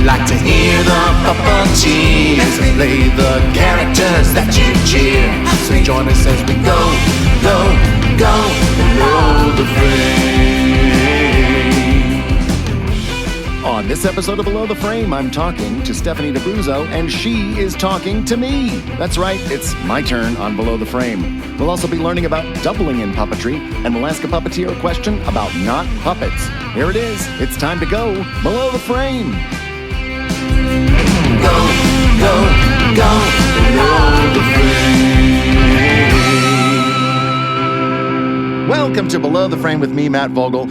like to hear the puppeteers play the characters that you cheer. So join us as we go, go, go below the frame. On this episode of Below the Frame, I'm talking to Stephanie D'Abruzzo, and she is talking to me. That's right, it's my turn on Below the Frame. We'll also be learning about doubling in puppetry, and we'll ask a puppeteer a question about not puppets. Here it is. It's time to go Below the Frame. Go, go, go below the frame. Welcome to Below the Frame with me, Matt Vogel.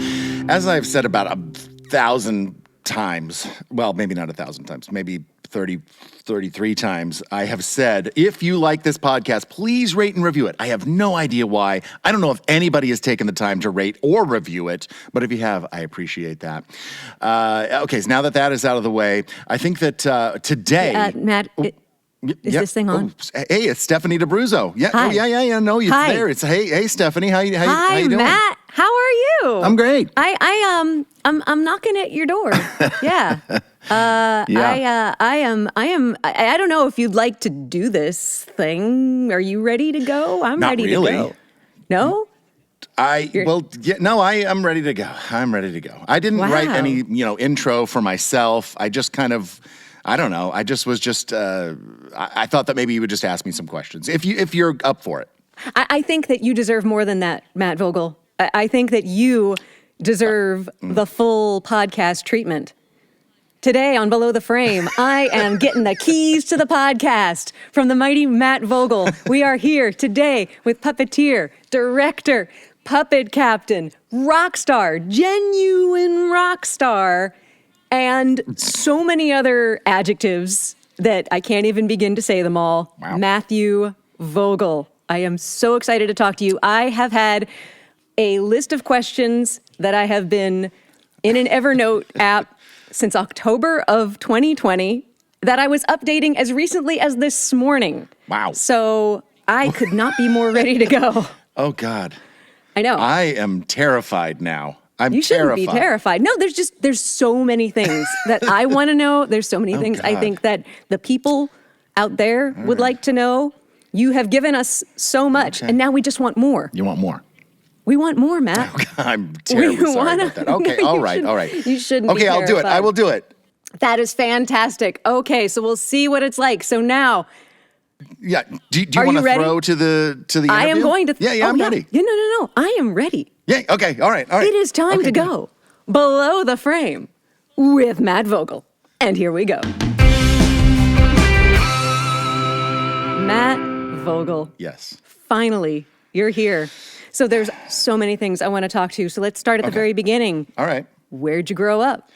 As I've said about 1,000 times, well, maybe not 1,000 times, maybe 33 times, I have said, if you like this podcast, please rate and review it. I have no idea why. I don't know if anybody has taken the time to rate or review it, but if you have, I appreciate that. Okay, so now that that is out of the way, I think that today... Matt, is this thing on? Oh, hey, it's Stephanie D'Abruzzo. Yeah, Hi. Yeah. No, it's Hi. there. It's hey, Stephanie. How you doing? Matt. How are you? I'm great. I'm knocking at your door. Yeah. I don't know if you'd like to do this thing. Are you ready to go? I'm Not ready really. to go. No? I'm ready to go. I'm ready to go. I didn't write any, intro for myself. I just kind of, I don't know. I just was I thought that maybe you would just ask me some questions if you're up for it. I think that you deserve more than that, Matt Vogel. I think that you deserve the full podcast treatment. Today on Below the Frame, I am getting the keys to the podcast from the mighty Matt Vogel. We are here today with puppeteer, director, puppet captain, rock star, genuine rock star, and so many other adjectives that I can't even begin to say them all. Wow. Matthew Vogel. I am so excited to talk to you. I have had a list of questions that I have been in an Evernote app since October of 2020 that I was updating as recently as this morning. Wow. So I could not be more ready to go. Oh, God. I know. I am terrified now. You shouldn't be terrified. No, there's so many things that I want to know. There's so many things I think that the people out there would like to know. You have given us so much, and now we just want more. You want more? We want more, Matt. I'm terribly sorry about that. Okay, No, all right. You shouldn't be Okay, I'll do it. terrified. I will do it. That is fantastic. Okay, so we'll see what it's like. So now, Yeah. Do you Are want you to ready? throw to the interview? I am going to... Yeah, I'm ready. Yeah, no. I am ready. Yeah, okay, all right. It is time to go Below the Frame with Matt Vogel. And here we go. Matt Vogel. Yes. Finally, you're here. So there's so many things I want to talk to you. So let's start at the very beginning. All right. Where'd you grow up?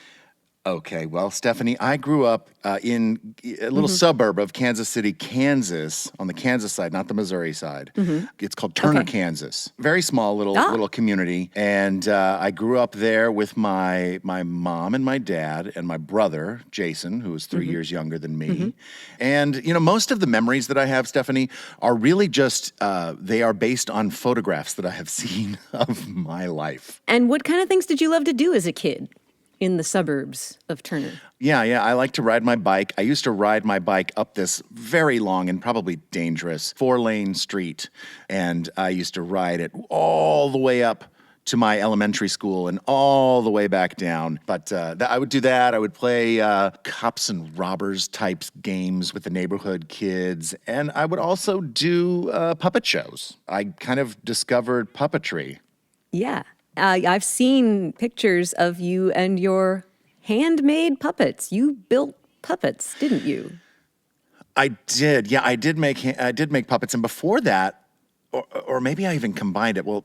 Okay, well, Stephanie, I grew up in a little suburb of Kansas City, Kansas, on the Kansas side, not the Missouri side. It's called Turner, Kansas. Very small little community. And I grew up there with my mom and my dad and my brother, Jason, who was 3 years younger than me. And, most of the memories that I have, Stephanie, are really just, they are based on photographs that I have seen of my life. And what kind of things did you love to do as a kid in the suburbs of Turner? Yeah, I like to ride my bike. I used to ride my bike up this very long and probably dangerous 4-lane street, and I used to ride it all the way up to my elementary school and all the way back down. But I would do that. I would play cops and robbers types games with the neighborhood kids, and I would also do puppet shows. I kind of discovered puppetry. Yeah. I've seen pictures of you and your handmade puppets. You built puppets, didn't you? I did. Yeah, I did make puppets, and before that, or maybe I even combined it. Well,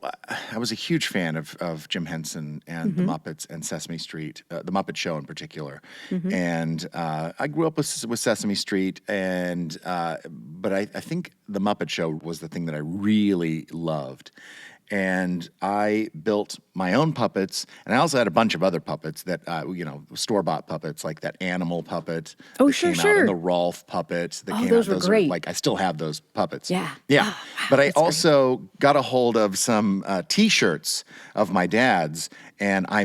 I was a huge fan of Jim Henson and the Muppets and Sesame Street, the Muppet Show in particular. And I grew up with Sesame Street, but I think the Muppet Show was the thing that I really loved. and I built my own puppets, and I also had a bunch of other puppets that, store-bought puppets, like that animal puppet that came out, and the Rolf puppet that came those out. were great. Are, like, I still have those puppets. Yeah. Yeah. Oh, wow, but I that's great. also got a hold of some T-shirts of my dad's, and I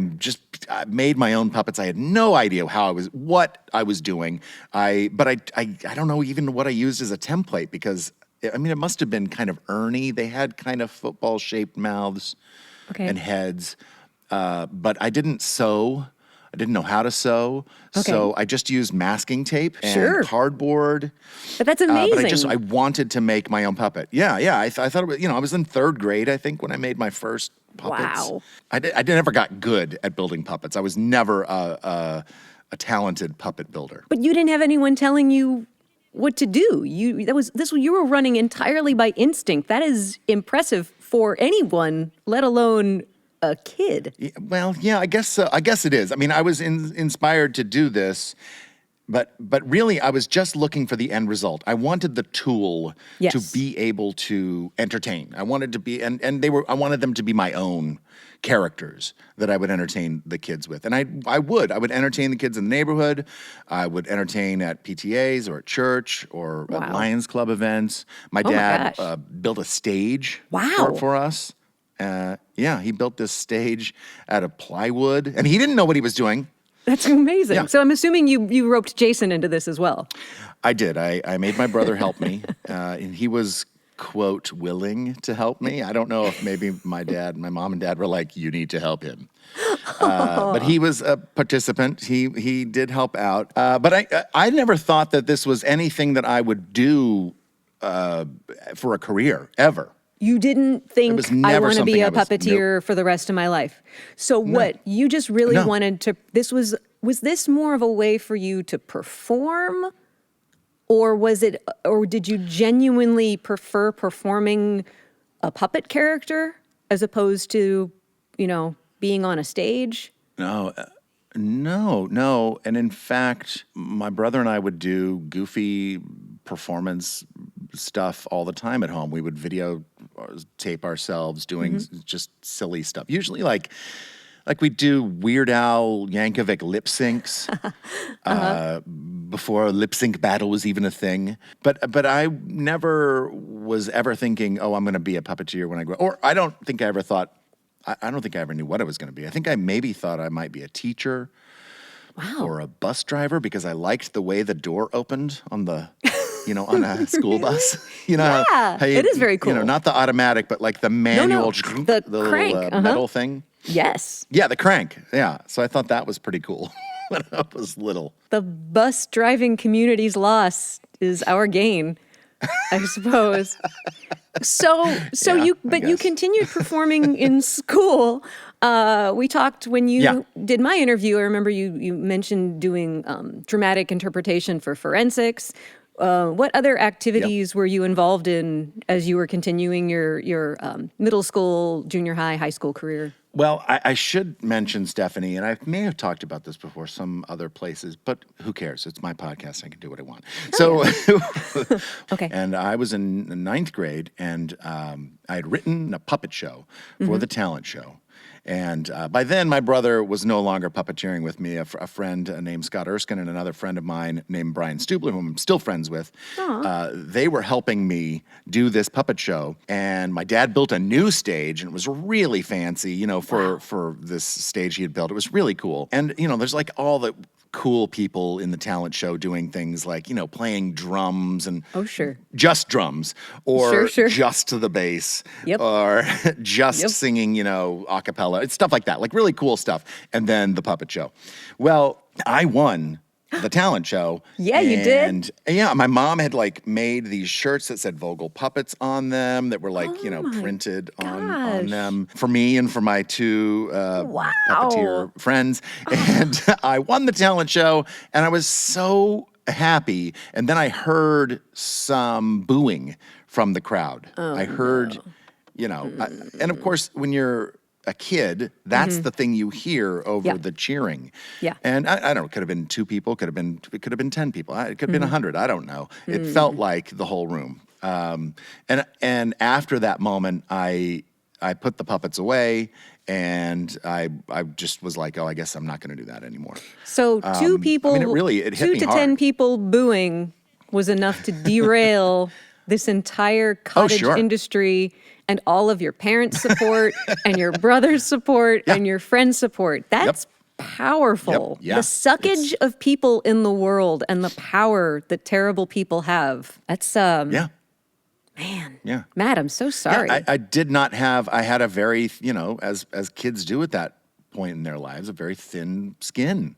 made my own puppets. I had no idea what I was doing. But I don't know even what I used as a template, because it must have been kind of Ernie. They had kind of football-shaped mouths and heads, but I didn't sew. I didn't know how to sew, so I just used masking tape and cardboard. But that's amazing. But I wanted to make my own puppet. Yeah. I thought it was, I was in 3rd grade, I think, when I made my first puppets. Wow. I never got good at building puppets. I was never a talented puppet builder. But you didn't have anyone telling you what to do. You were running entirely by instinct. That is impressive for anyone, let alone a kid. Well, yeah, I guess so. I guess it is. I was inspired to do this, but really I was just looking for the end result. I wanted the tool to be able to entertain. I wanted to be, and I wanted them to be my own characters that I would entertain the kids with. And I would entertain the kids in the neighborhood. I would entertain at PTAs or at church or at Lions Club events. My dad built a stage for us. He built this stage out of plywood, and he didn't know what he was doing. That's amazing. Yeah. So I'm assuming you roped Jason into this as well. I did. I made my brother help me, and he was, quote, willing to help me. I don't know if maybe my mom and dad were like, you need to help him. But he was a participant. He did help out. But I never thought that this was anything that I would do for a career, ever. You didn't think, I want to be a puppeteer for the rest of my life. So what, you just really wanted to, was this more of a way for you to perform? Or did you genuinely prefer performing a puppet character as opposed to, being on a stage? No. And in fact, my brother and I would do goofy performance stuff all the time at home. We would videotape ourselves doing just silly stuff. Usually like we do Weird Al Yankovic lip syncs before a lip sync battle was even a thing. But I never was ever thinking, I'm going to be a puppeteer when I grow up. Or I don't think I ever knew what I was going to be. I think I maybe thought I might be a teacher or a bus driver, because I liked the way the door opened on the, on a school bus. It is very cool. Not the automatic, but like the manual, the crank, little metal thing. Yes. Yeah, the crank. Yeah. So I thought that was pretty cool when I was little. The bus driving community's loss is our gain, I suppose. You continued performing in school. We talked when you did my interview. I remember you mentioned doing dramatic interpretation for forensics. What other activities were you involved in as you were continuing your middle school, junior high, high school career? Well, I should mention, Stephanie, and I may have talked about this before some other places, but who cares? It's my podcast. I can do what I want. Okay. And I was in the 9th grade, and I had written a puppet show for the talent show. And by then, my brother was no longer puppeteering with me. A friend named Scott Erskine and another friend of mine named Brian Stubler, whom I'm still friends with, they were helping me do this puppet show. And my dad built a new stage, and it was really fancy, for this stage he had built. It was really cool. And, there's like all the cool people in the talent show doing things like, playing drums and just drums, or just to the bass, or just singing, a cappella. It's stuff like that, like really cool stuff. And then the puppet show. Well, I won the talent show. Yeah, you did. And my mom had like made these shirts that said Vogel Puppets on them that were like, printed on them for me and for my two puppeteer friends. And I won the talent show, and I was so happy. And then I heard some booing from the crowd. I heard, and of course, when you're a kid, that's the thing you hear over the cheering. Yeah. And I don't know, it could have been 2 people, it could have been 10 people, it could have been 100, I don't know. It felt like the whole room. And after that moment, I I put the puppets away, and I just was like, oh, I guess I'm not going to do that anymore. So two people, I mean, it hit two me to hard. 10 people booing was enough to derail this entire cottage sure. industry and all of your parents' support and your brother's support and your friends' support. That's powerful. Yep. Yeah. The suckage of people in the world and the power that terrible people have. That's man. Yeah. Matt, I'm so sorry. Yeah, I did not have. I had a very, as kids do at that point in their lives, a very thin skin.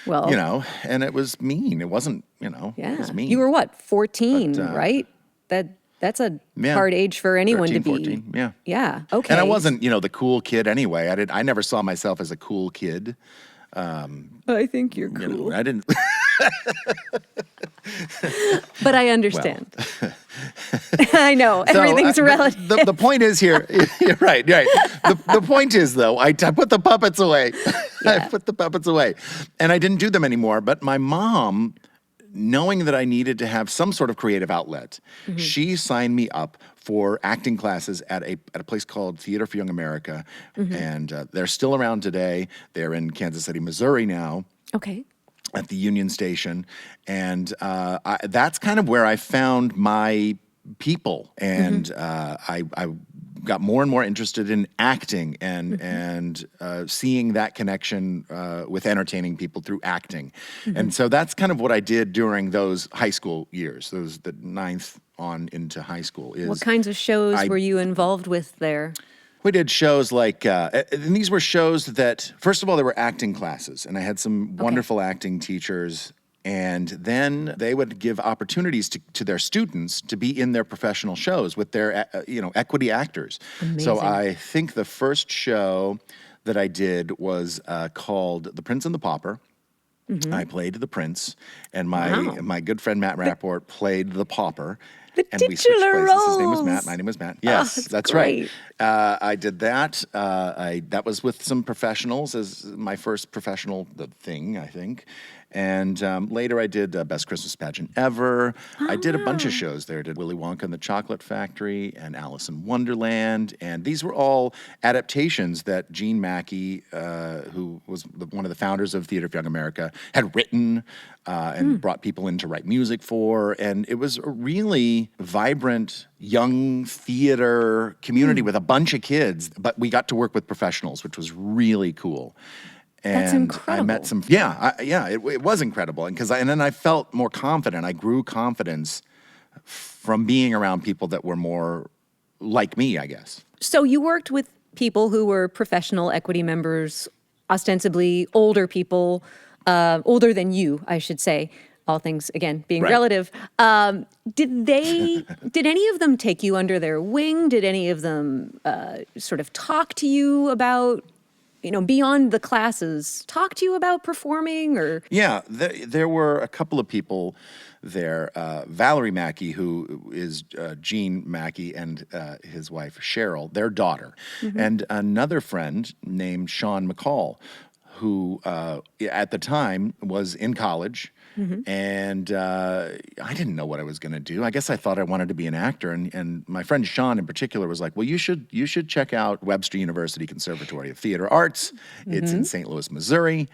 Well, and it was mean. It wasn't, it was mean. You were what, 14, right? That's a hard age for anyone 13, to be. 14, yeah. Yeah. Okay. And I wasn't, the cool kid anyway. I never saw myself as a cool kid. I think you're cool. I didn't. But I understand. I know. Everything's relative. The point is here. You're right. The point is, though, I put the puppets away. Yeah. I put the puppets away. And I didn't do them anymore. But my mom, knowing that I needed to have some sort of creative outlet, she signed me up for acting classes at a place called Theater for Young America. And they're still around today. They're in Kansas City, Missouri now. Okay. At the Union Station. And that's kind of where I found my people. And I got more and more interested in acting and seeing that connection with entertaining people through acting. And so that's kind of what I did during those high school years, the 9th on into high school. What kinds of shows were you involved with there? We did shows like, and these were shows that, first of all, there were acting classes, and I had some wonderful acting teachers, and then they would give opportunities to their students to be in their professional shows with their, equity actors. Amazing. So I think the first show that I did was called The Prince and the Pauper. I played the prince, and my good friend Matt Rapport played the pauper. And we switched places. His name was Matt. My name was Matt. Yes, that's great. right. I did that. That was with some professionals as my first professional thing, I think. And later I did Best Christmas Pageant Ever. I did a bunch of shows there. I did Willy Wonka and the Chocolate Factory and Alice in Wonderland. And these were all adaptations that Gene Mackey, who was one of the founders of Theater for Young America, had written and brought people in to write music for. And it was a really vibrant, young theater community with a bunch of kids. But we got to work with professionals, which was really cool. And That's incredible. I met some, it was incredible. And then I felt more confident. I grew confidence from being around people that were more like me, I guess. So you worked with people who were professional equity members, ostensibly older people, older than you, I should say. All things, again, being relative. Did any of them take you under their wing? Did any of them sort of talk to you about, beyond the classes, talk to you about performing or? Yeah, there were a couple of people there. Valerie Mackey, who is Gene Mackey, and his wife Cheryl, their daughter. And another friend named Sean McCall, who at the time was in college. And I didn't know what I was going to do. I guess I thought I wanted to be an actor. And my friend Sean in particular was like, well, you should check out Webster University Conservatory of Theater Arts. It's in St. Louis, Missouri.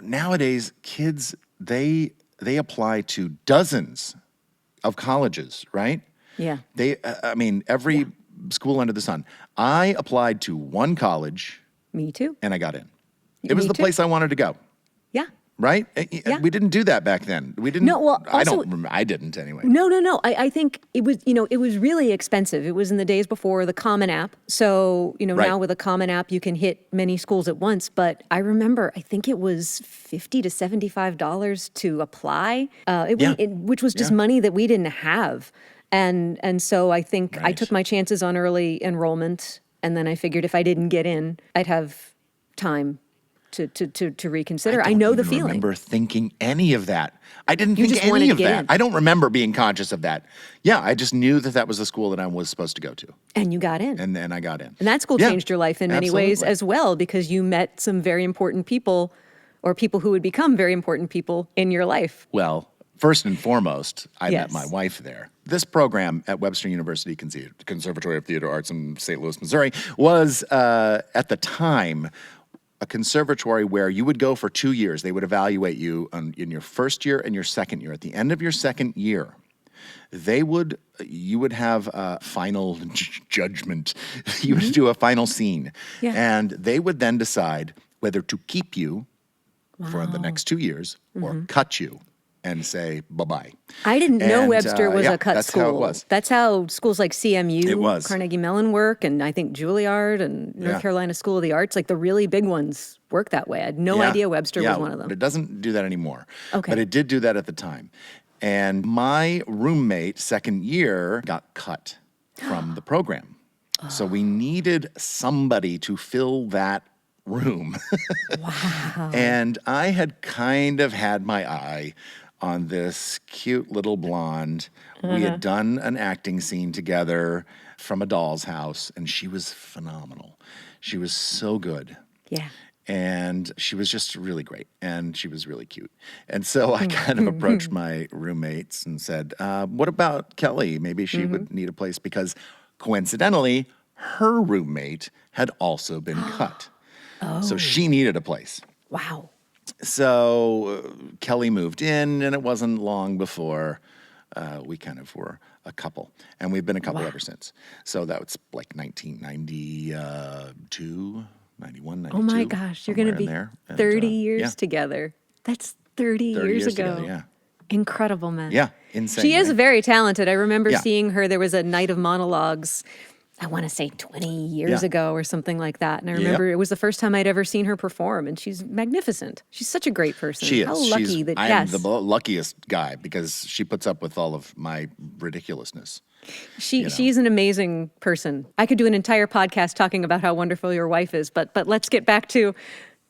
Nowadays, kids, they apply to dozens of colleges, right? Yeah. Every school under the sun. I applied to one college. Me too. And I got in. It was Me the too. place I wanted to go. Yeah. Right? Yeah. We didn't do that back then. We didn't. No, well, I also- don't remember. I didn't anyway. No. I think it was, it was really expensive. It was in the days before the Common App. So, Right. now with a Common App, you can hit many schools at once. But I remember, I think it was $50 to $75 to apply, which was just money that we didn't have. And so I think I Right. took my chances on early enrollment. And then I figured if I didn't get in, I'd have time to reconsider. I know the feeling. I don't remember thinking any of that. I didn't You think just wanted any to of get that. in. I don't remember being conscious of that. Yeah, I just knew that was the school that I was supposed to go to. And you got in. And then I got in. And that school Yeah, changed your life in many ways absolutely. as well, because you met some very important people or people who would become very important people in your life. Well, first and foremost, I Yes. met my wife there. This program at Webster University Conservatory of Theater Arts in St. Louis, Missouri, was at the time a conservatory where you would go for 2 years. They would evaluate you in your first year and your second year. At the end of your second year, you would have a final judgment. You would do a final scene. Yeah. And they would then decide whether to keep you for the next 2 years or cut you and say bye-bye. I didn't know And, Webster was yeah, a cut that's school. how it was. That's how schools like CMU, It was. Carnegie Mellon work, and I think Juilliard and North Yeah. Carolina School of the Arts, like the really big ones, work that way. I had no Yeah. idea Webster Yeah, was one of them. But it doesn't do that anymore. Okay. But it did do that at the time. And my roommate, second year, got cut from the program. So we needed somebody to fill that room. Wow. And I had kind of had my eye on this cute little blonde. We had done an acting scene together from A Doll's House, and she was phenomenal. She was so good. Yeah. And she was just really great, and she was really cute. And so I kind of approached my roommates and said, what about Kelly? Maybe she would need a place, because coincidentally, her roommate had also been cut. So she needed a place. Wow. So Kelly moved in, and it wasn't long before we kind of were a couple. And we've been a couple ever since. So that was like 1992, 91, 92. Oh my gosh, you're going to be somewhere in there. And, 30 years yeah, together. That's 30 30 years ago. together, yeah. Incredible, man. Yeah, insane. She is right? very talented. I remember Yeah. seeing her. There was a night of monologues, I want to say 20 years Yeah. ago or something like that. And I Yep. remember it was the first time I'd ever seen her perform, and she's magnificent. She's such a great person. She is. How lucky that, I yes. am the luckiest guy, because she puts up with all of my ridiculousness. She's an amazing person. I could do an entire podcast talking about how wonderful your wife is, but let's get back to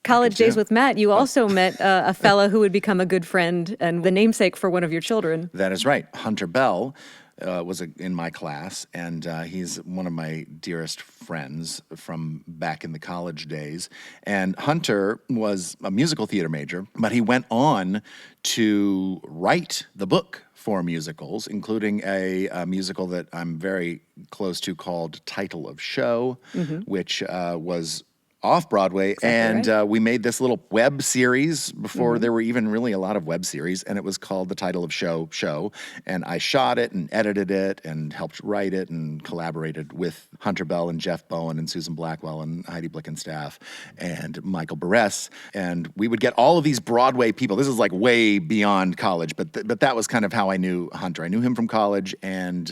college days too. with Matt. You also met a fella who would become a good friend and the namesake for one of your children. That is right. Hunter Bell was in my class, and he's one of my dearest friends from back in the college days. And Hunter was a musical theater major, but he went on to write the book for musicals, including a musical that I'm very close to called Title of Show, which was off Broadway, and right. we made this little web series before there were even really a lot of web series, and it was called The Title of Show, and I shot it and edited it and helped write it and collaborated with Hunter Bell and Jeff Bowen and Susan Blackwell and Heidi Blickenstaff and Michael Barres, and we would get all of these Broadway people. This is like way beyond college, but that was kind of how I knew Hunter. I knew him from college, and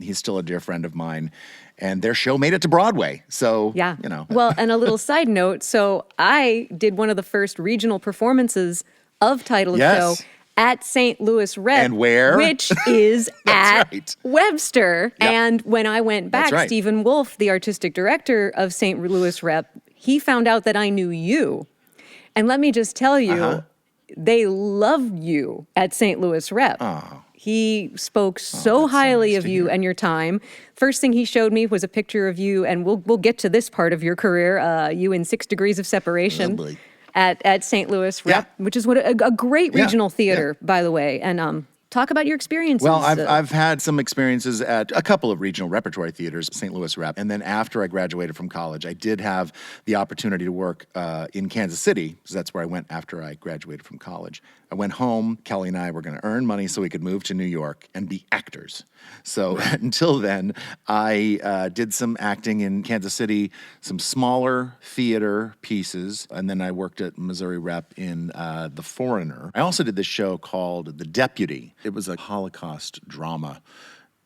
he's still a dear friend of mine. And their show made it to Broadway. So, Yeah. you know. Well, and a little side note. So I did one of the first regional performances of Title of Yes. Show at St. Louis Rep. And where? Which is at right. Webster. Yep. And when I went back, That's right. Stephen Wolf, the artistic director of St. Louis Rep, he found out that I knew you. And let me just tell you, they loved you at St. Louis Rep. He spoke so highly nice of to you hear. and your time. First thing he showed me was a picture of you, and we'll get to this part of your career. You in 6 Degrees of Separation Lovely. at St. Louis Rep, Yeah. which is what a great Yeah, regional theater, by the way. And talk about your experiences. Well, I've had some experiences at a couple of regional repertory theaters, St. Louis Rep, and then after I graduated from college, I did have the opportunity to work in Kansas City, because that's where I went after I graduated from college. I went home. Kelly and I were going to earn money so we could move to New York and be actors. So until then, I did some acting in Kansas City, some smaller theater pieces, and then I worked at Missouri Rep in The Foreigner. I also did this show called The Deputy. It was a Holocaust drama.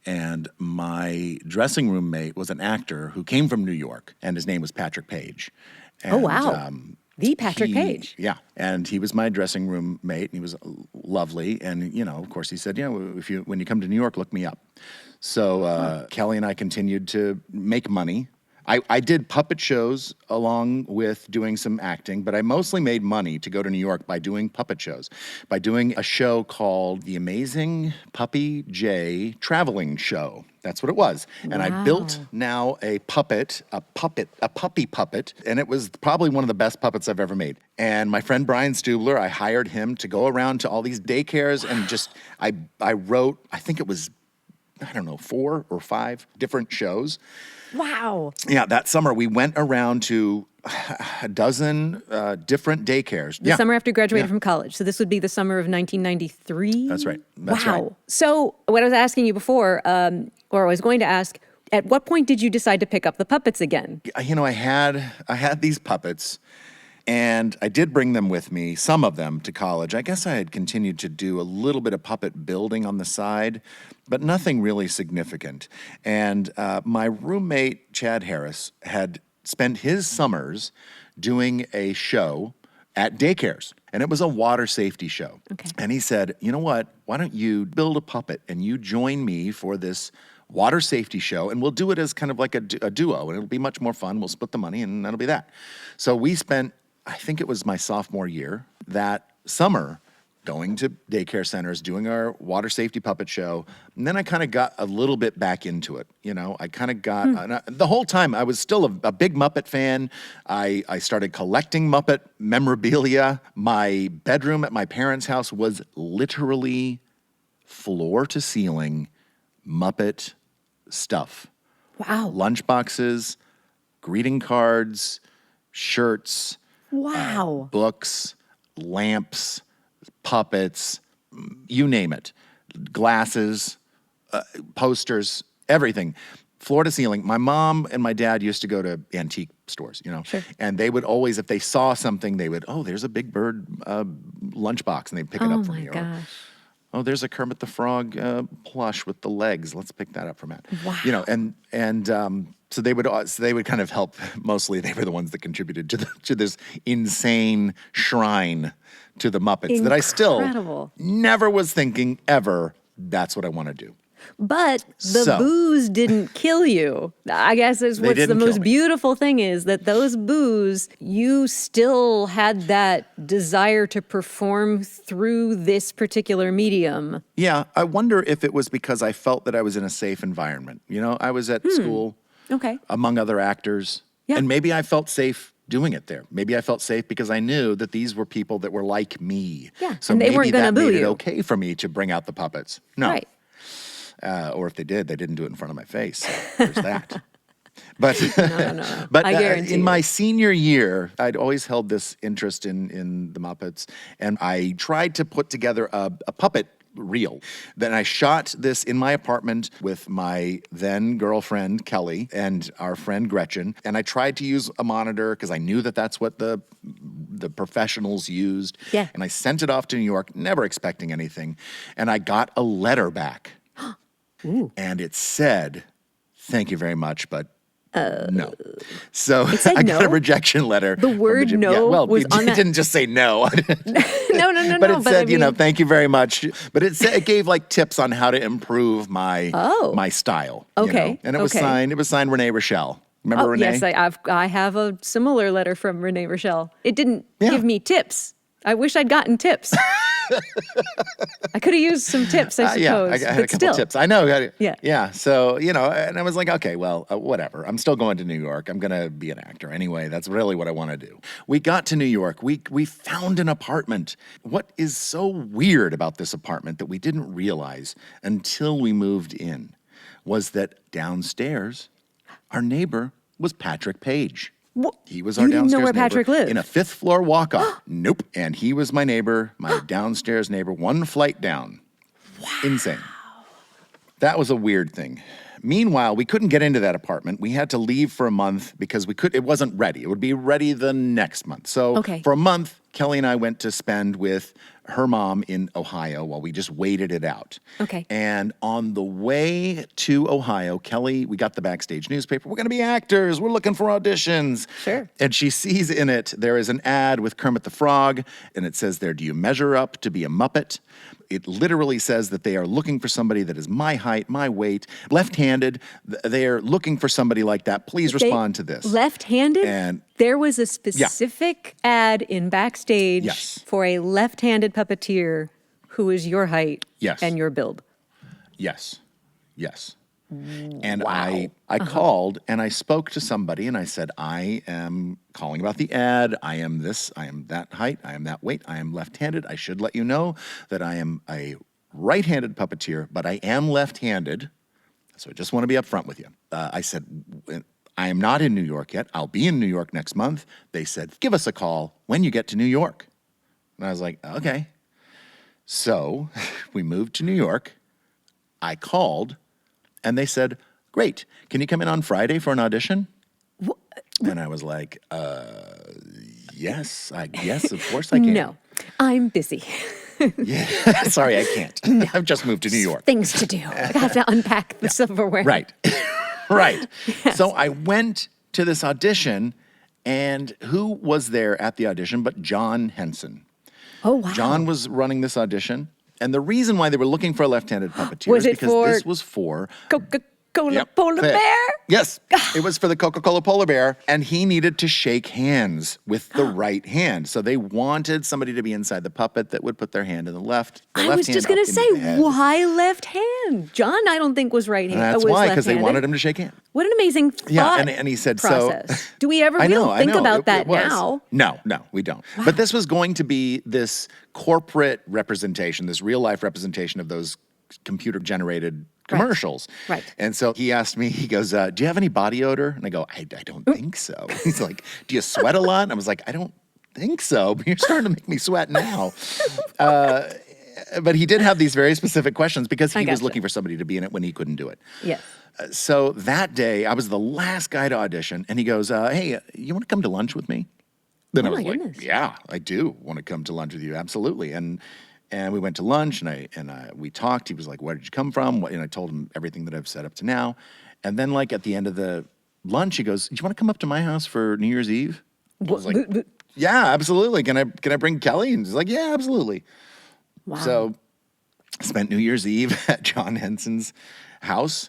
And my dressing room mate was an actor who came from New York, and his name was Patrick Page. And, Oh, wow. The Patrick Page. Yeah, and he was my dressing room mate, and he was lovely. And you know, of course, he said, "Yeah, when you come to New York, look me up." So Kelly and I continued to make money. I did puppet shows along with doing some acting, but I mostly made money to go to New York by doing puppet shows, by doing a show called The Amazing Puppy J Traveling Show. That's what it was. And I built now a puppy puppet, and it was probably one of the best puppets I've ever made. And my friend Brian Stubler, I hired him to go around to all these daycares and just, I wrote, I think it was, I don't know, 4 or 5 different shows. Wow. Yeah, that summer we went around to a dozen different daycares. The summer after graduating from college. So this would be the summer of 1993? That's right. That's wow. right. So what I was asking you before, or I was going to ask, at what point did you decide to pick up the puppets again? You know, I had these puppets, and I did bring them with me, some of them, to college. I guess I had continued to do a little bit of puppet building on the side, but nothing really significant. And my roommate, Chad Harris, had spent his summers doing a show at daycares, and it was a water safety show. Okay. And he said, you know what, why don't you build a puppet and you join me for this water safety show, and we'll do it as kind of like a duo, and it'll be much more fun. We'll split the money, and that'll be that. So we spent, I think it was my sophomore year, that summer going to daycare centers, doing our water safety puppet show. And then I kind of got a little bit back into it. You know, I kind of got, the whole time I was still a big Muppet fan. I started collecting Muppet memorabilia. My bedroom at my parents' house was literally floor to ceiling Muppet stuff. Wow. Lunchboxes, greeting cards, shirts, Wow. books, lamps, puppets, you name it, glasses, posters, everything, floor to ceiling. My mom and my dad used to go to antique stores, you know, Sure. and they would always, if they saw something, they would, oh, there's a Big Bird lunchbox, and they'd pick it up for me. Oh, my gosh. Oh, there's a Kermit the Frog plush with the legs. Let's pick that up for Matt. Wow. You know, and so they would kind of help. Mostly, they were the ones that contributed to this insane shrine to the Muppets that I still Incredible. never was thinking ever that's what I want to do. But the So- booze didn't kill you. I guess is what's the didn't kill most me. beautiful thing is that those booze, you still had that desire to perform through this particular medium. Yeah, I wonder if it was because I felt that I was in a safe environment. You know, I was at school Okay. among other actors, Yeah. and maybe I felt safe doing it there. Maybe I felt safe because I knew that these were people that were like me. Yeah, So and they maybe weren't gonna that boo made it you. okay for me to bring out the puppets. No. Right. Or if they did, they didn't do it in front of my face. So there's that. But, No. but I guarantee in you. my senior year, I'd always held this interest in the Muppets, and I tried to put together a puppet reel. Then I shot this in my apartment with my then girlfriend, Kelly, and our friend Gretchen, and I tried to use a monitor because I knew that that's what the professionals used. Yeah. And I sent it off to New York, never expecting anything, and I got a letter back. And it said, "Thank you very much, but no." So said I got a no? rejection letter. The from word yeah, no well, was it, on it that- didn't just say no. No. But it said, I you know, mean- thank you very much. But it said, it gave like tips on how to improve my my style. you Okay, know? And it was okay. signed. It was signed Renee Rochelle. Remember Renee? Yes, I have a similar letter from Renee Rochelle. It didn't Yeah. give me tips. I wish I'd gotten tips. I could have used some tips, I suppose. Yeah, I had a but couple still. tips. I know. Yeah. Yeah. So, you know, and I was like, okay, well, whatever. I'm still going to New York. I'm going to be an actor anyway. That's really what I want to do. We got to New York. We found an apartment. What is so weird about this apartment that we didn't realize until we moved in was that downstairs, our neighbor was Patrick Page. He was our You didn't know downstairs where neighbor Patrick lived? in a 5th floor walk-up. Nope. And he was my neighbor, my downstairs neighbor, one flight down. Wow. Insane. That was a weird thing. Meanwhile, we couldn't get into that apartment. We had to leave for a month because it wasn't ready. It would be ready the next month. So Okay. for a month, Kelly and I went to spend with her mom in Ohio while we just waited it out. Okay. And on the way to Ohio, Kelly, we got the backstage newspaper. We're going to be actors. We're looking for auditions. Sure. And she sees in it, there is an ad with Kermit the Frog, and it says there, do you measure up to be a Muppet? It literally says that they are looking for somebody that is my height, my weight, left-handed. They are looking for somebody like that. Please respond to this. Left-handed? And there was a specific ad in Backstage Yes. for a left-handed puppeteer who is your height Yes. and your build. Yes. Yes. And Wow. I called and I spoke to somebody and I said, I am calling about the ad. I am this, I am that height, I am that weight, I am left-handed. I should let you know that I am a right-handed puppeteer, but I am left-handed. So I just want to be upfront with you. I said, I am not in New York yet. I'll be in New York next month. They said, give us a call when you get to New York. And I was like, okay. So we moved to New York. I called. And they said, great, can you come in on Friday for an audition? And I was like, yes, of course I can. No, I'm busy. Yeah, sorry, I can't. I've just moved to New York. Things to do. I have to unpack the silverware. Right, right. Yes. So I went to this audition, and who was there at the audition but John Henson? Oh, wow. John was running this audition. And the reason why they were looking for a left-handed puppeteer Was is it because for this was for Coca-Cola Polar Bear? Yes, it was for the Coca-Cola Polar Bear, and he needed to shake hands with the right hand. So they wanted somebody to be inside the puppet that would put their hand in the left. The I left was hand just going up to into say, the head. why left hand? John, I don't think was right hand. That's was why, because they left-handed. wanted him to shake hands. What an amazing thought Yeah, and he said process. so. Do we ever I really know, think about it that was. now? No, we don't. But this was going to be this corporate representation, this real life representation of those computer generated commercials. Right. And so he asked me, he goes, do you have any body odor? And I go, I don't think so. He's like, do you sweat a lot? And I was like, I don't think so, but you're starting to make me sweat now. But he did have these very specific questions because he was gotcha. looking for somebody to be in it when he couldn't do it. Yes. So that day, I was the last guy to audition, and he goes, hey, you want to come to lunch with me? Then Oh, I was my like, goodness. yeah, I do want to come to lunch with you, absolutely. And we went to lunch, and we talked. He was like, where did you come from? And I told him everything that I've said up to now. And then, like, at the end of the lunch, he goes, do you want to come up to my house for New Year's Eve? I was like, yeah, absolutely. Can I bring Kelly? And he's like, yeah, absolutely. Wow. So spent New Year's Eve at John Henson's house,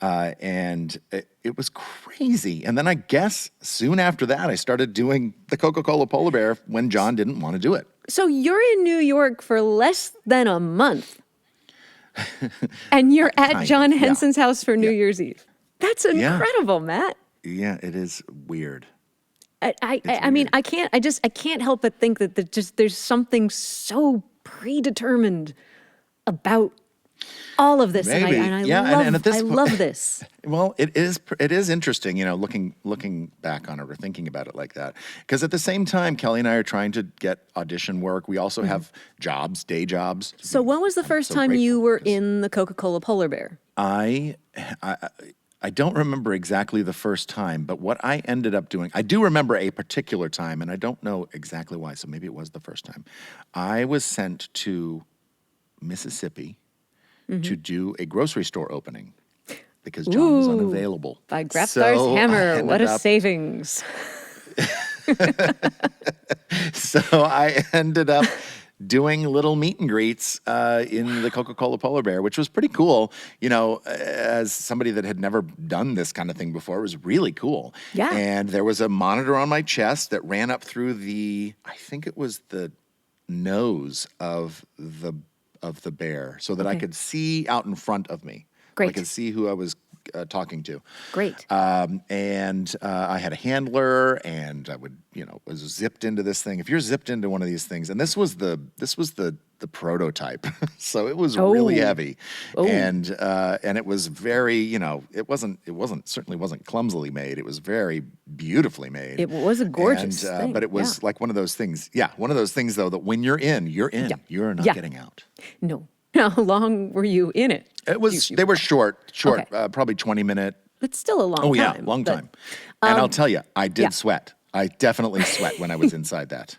and it was crazy. And then I guess soon after that, I started doing the Coca-Cola Polar Bear when John didn't want to do it. So you're in New York for less than a month, and you're at Kind John of, yeah. Henson's house for New Year's Eve. That's Yeah. incredible, Matt. Yeah, it is weird. I mean, I can't help but think that there's something so predetermined about all of this, Maybe. and I Yeah, love, and at this I point- love this. Well, it is interesting, looking back on it or thinking about it like that. Because at the same time, Kelly and I are trying to get audition work. We also have jobs, day jobs. So when was the first so time you grateful were because- in the Coca-Cola Polar Bear? I don't remember exactly the first time, but what I ended up doing, I do remember a particular time, and I don't know exactly why, so maybe it was the first time. I was sent to Mississippi to do a grocery store opening because John was Ooh, unavailable. By Graftar's So I hammer, ended what a up- savings. So I ended up doing little meet and greets in the Coca-Cola Polar Bear, which was pretty cool. As somebody that had never done this kind of thing before, it was really cool. Yeah. And there was a monitor on my chest that ran up through I think it was the nose of the bear, so that I Okay. could see out in front of me. Great. I could see who I was talking to. Great. And I had a handler, and I was zipped into this thing. If you're zipped into one of these things, and this was the prototype, so it was really Oh. heavy, and it was very, it certainly wasn't clumsily made. It was very beautifully made. It was a gorgeous and, thing, but it was yeah. like one of those things. Yeah, one of those things though that when you're in, you're in. Yeah. You're not Yeah. getting out. No. How long were you in it? It was. They were short, Okay. probably 20-minute. It's still a long Oh yeah, time. long but time. And I'll tell you, I did yeah. sweat. I definitely sweat when I was inside that.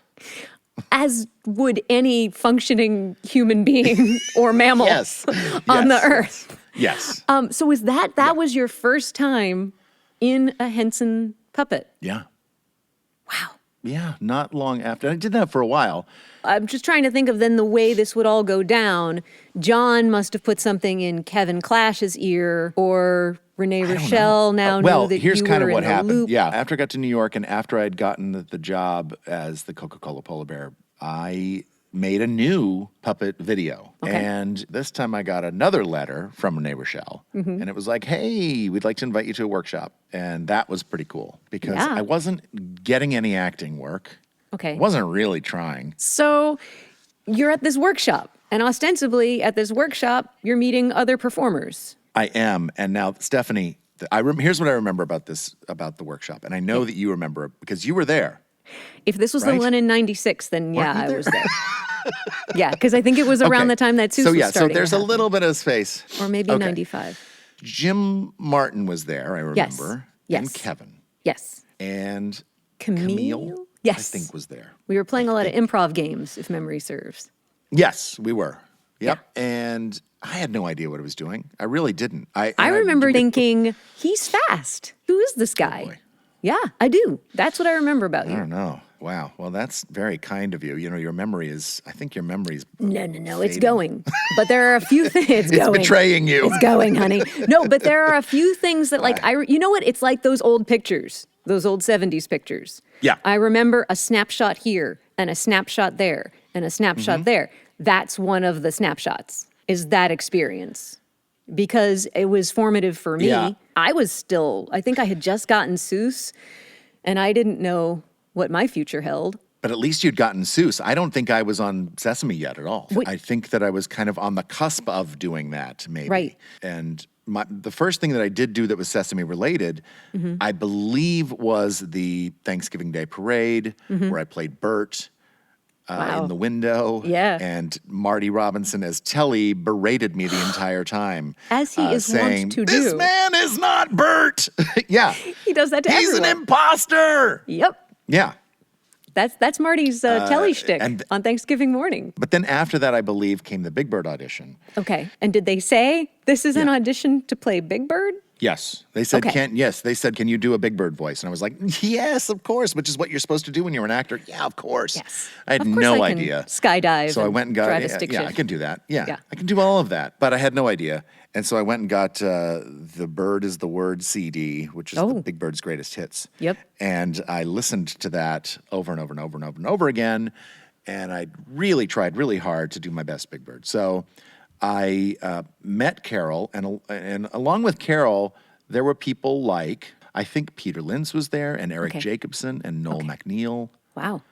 as would any functioning human being or mammal Yes. on the Yes, earth. Yes. So was that was your first time in a Henson puppet? Yeah. Wow. Yeah, not long after. I did that for a while. I'm just trying to think of then the way this would all go down. John must have put something in Kevin Clash's ear, or Renee I don't Rochelle know. now Well, knew that here's you kind were of what in the happened. loop. Yeah, after I got to New York and after I'd gotten the job as the Coca-Cola polar bear, I made a new puppet video. Okay. And this time I got another letter from Renee Rochelle. Mm-hmm. And it was like, hey, we'd like to invite you to a workshop. And that was pretty cool because Yeah. I wasn't getting any acting work. Okay. I wasn't really trying. So you're at this workshop, and ostensibly at this workshop, you're meeting other performers. I am. And now, Stephanie, here's what I remember about the workshop. And I know that you remember it because you were there. If this was Right? the one in '96, then Weren't yeah, you I there? was there. Yeah, because I think it was around Okay. the time that Seuss So was yeah, so starting. there's to a happen. little bit of space. Or maybe Okay. 95. Jim Martin was there, I Yes. remember. Yes. And Kevin. Yes. And Camille? Yes. I think was there. We were playing a lot of improv games, if memory serves. Yes, we were. Yep. And I had no idea what I was doing. I really didn't. I remember thinking, he's fast. Who is this guy? boy. Yeah, I do. That's what I remember about I you. don't know. Wow. Well, that's very kind of you. You know, I think your memory's No, it's fading. going. But there are a few things. It's It's going. betraying you. It's going, honey. No, but there are a few things that, like, you know what? It's like those old pictures, those old 70s pictures. Yeah. I remember a snapshot here and a snapshot there and a snapshot Mm-hmm. there. That's one of the snapshots, is that experience. Because it was formative for me. Yeah. I think I had just gotten Seuss, and I didn't know what my future held. But at least you'd gotten Seuss. I don't think I was on Sesame yet at all. Wait. I think that I was kind of on the cusp of doing that, maybe. Right. And the first thing that I did do that was Sesame related, Mm-hmm. I believe was the Thanksgiving Day Parade, where I played Bert Wow. in the window. Yeah. And Marty Robinson as Telly berated me the entire time. As he is wont saying, to "This do." man is not Bert." Yeah. He does that to He's everyone. an imposter. Yep. Yeah. That's Marty's telly shtick and- on Thanksgiving morning. But then after that, I believe, came the Big Bird audition. Okay. And did they say this is an audition to play Big Bird? Yes. They said, Okay. they said, can you do a Big Bird voice? And I was like, yes, of course, which is what you're supposed to do when you're an actor. Yeah, of course. Yes. I had Of course no I can idea. skydive So I went and got, drive a stick yeah, I shift. can do that. Yeah, Yeah. I can do all of that, but I had no idea. And so I went and got The Bird is the Word CD, which is the Big Bird's greatest hits. Yep. And I listened to that over and over and over and over and over again. And I really tried really hard to do my best Big Bird. So I met Carol, and along with Carol, there were people like, I think Peter Linz was there, and Eric Okay. Jacobson, and Noel McNeil, Wow.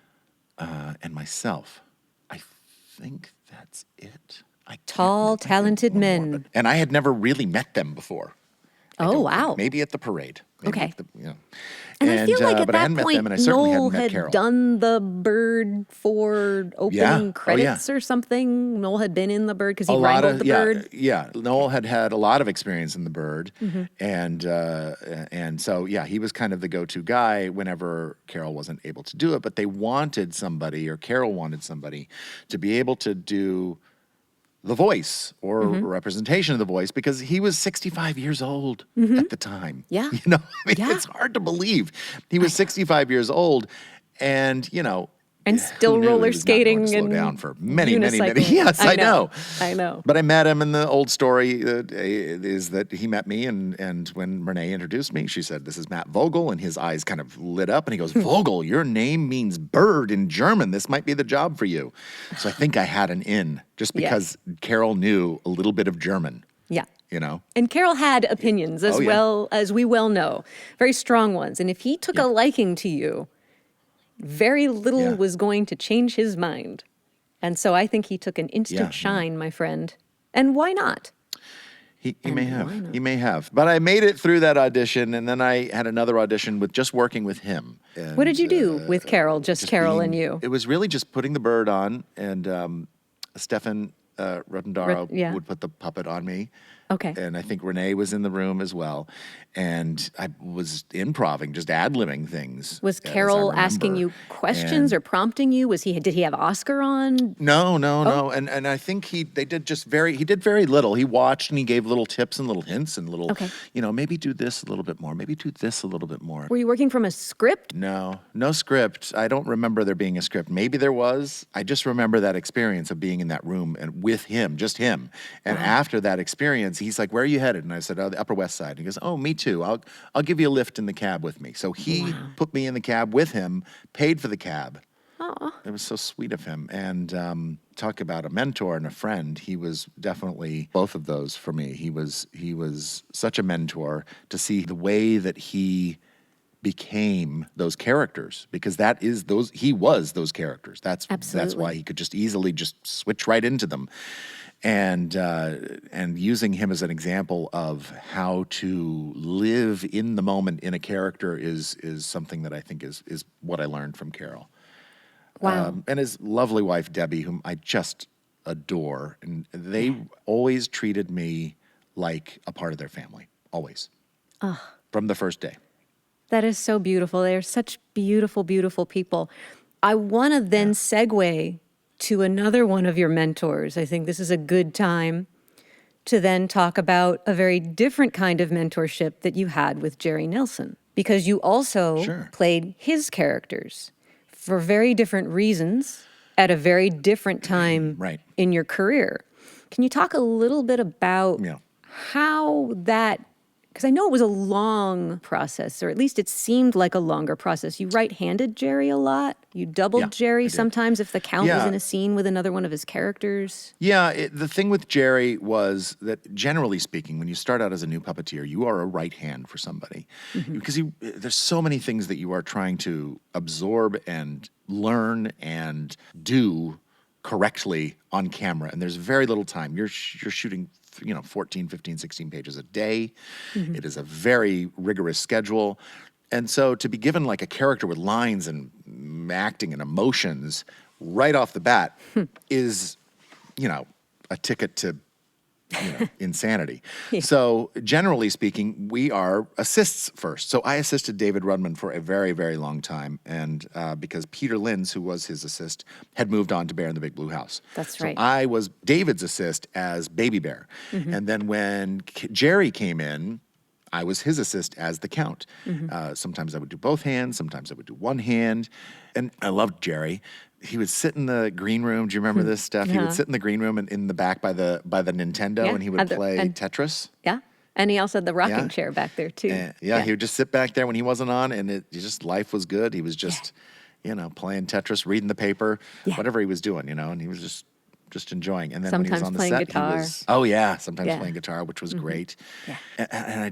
and myself. I think that's it. I can't Tall, remember. talented One more, men. but- and I had never really met them before. I Oh, don't wow. think. Maybe at the parade. Maybe Okay. at the, you know. And I feel like at but I that hadn't met point, them, and I certainly Noel hadn't met had Carol. done the Bird for opening Yeah. Oh, yeah. credits or something. Noel had been in the Bird because he a lot wrangled of the Bird. yeah. Noel had a lot of experience in the Bird, Mm-hmm. and so yeah, he was kind of the go-to guy whenever Carol wasn't able to do it. But they wanted somebody, or Carol wanted somebody, to be able to do the voice or Mm-hmm. representation of the voice because he was 65 years old at the time. Mm-hmm. Yeah. You know, I mean, Yeah. it's hard to believe. He was 65 years old, and you know, And who still knew he roller was not going skating to slow and down for many, many, many. unicycling. Yes, I know. I know. But I met him, and the old story is that he met me, and when Renee introduced me, she said, "This is Matt Vogel," and his eyes kind of lit up, and he goes, "Vogel, your name means bird in German. This might be the job for you." So I think I had an in just Yeah. because Carol knew a little bit of German, Yeah. you know? And Carol had opinions as Oh, yeah. well as we well know, very strong ones. And if he took a liking to you, very little Yeah. was going to change his mind. And so I think he took an instant Yeah, yeah. shine, my friend. And why not? He may have. He may have. But I made it through that audition, and then I had another audition with just working with him. What did you do And, with Carol, just Carol and you? It was really just putting the bird on, and Stefan Rotendaro Yeah. would put the puppet on me. Okay. And I think Renee was in the room as well. And I was improvising, just ad-libbing things. Was as I Carol asking remember. you questions And or prompting you? Did he have Oscar on? no. And I think he did very little. He watched and he gave little tips and little hints and little, Okay. maybe do this a little bit more, maybe do this a little bit more. Were you working from a script? No script. I don't remember there being a script. Maybe there was. I just remember that experience of being in that room and with him, just him. And after that experience, he's like, "Where are you headed?" And I said, "Oh, the Upper West Side." And he goes, "Oh, me too. I'll give you a lift in the cab with me." So he put me in the cab with him, paid for the cab. Oh, It was so sweet of him. And talk about a mentor and a friend. He was definitely both of those for me. He was such a mentor to see the way that he became those characters, because he was those characters. That's Absolutely. why he could just easily just switch right into them. And using him as an example of how to live in the moment in a character is something that I think is what I learned from Carol. wow. And his lovely wife, Debbie, whom I just adore. And they always treated me like a part of their family, always, from the first day. That is so beautiful. They're such beautiful, beautiful people. I want to then segue to another one of your mentors. I think this is a good time to then talk about a very different kind of mentorship that you had with Jerry Nelson, because you also played his characters for very different reasons at a very different time in your career. Can you talk a little bit about how that, because I know it was a long process, or at least it seemed like a longer process. You right-handed Jerry a lot. You doubled Jerry sometimes if the count was in a scene with another one of his characters. Yeah, the thing with Jerry was that, generally speaking, when you start out as a new puppeteer, you are a right hand for somebody. Because there's so many things that you are trying to absorb and learn and do correctly on camera, and there's very little time. You're shooting 14, 15, 16 pages a day. It is a very rigorous schedule. And so to be given like a character with lines and acting and emotions right off the bat is, a ticket to insanity. So generally speaking, we are assists first. So I assisted David Rudman for a very, very long time. And because Peter Linz, who was his assist, had moved on to Bear in the Big Blue House. That's so right. I was David's assist as Baby Bear. And then when Jerry came in, I was his assist as the Count. Sometimes I would do both hands. Sometimes I would do one hand. And I loved Jerry. He would sit in the green room. Do you remember this stuff? He would sit in the green room and in the back by the Nintendo, and he would play Tetris. Yeah. And he also had the rocking chair back there, too. And, he would just sit back there when he wasn't on, and life was good. He was just, playing Tetris, reading the paper, whatever he was doing, and he was just enjoying. And then Sometimes when he was on the playing set, guitar. he was, sometimes playing guitar, which was great. Yeah. And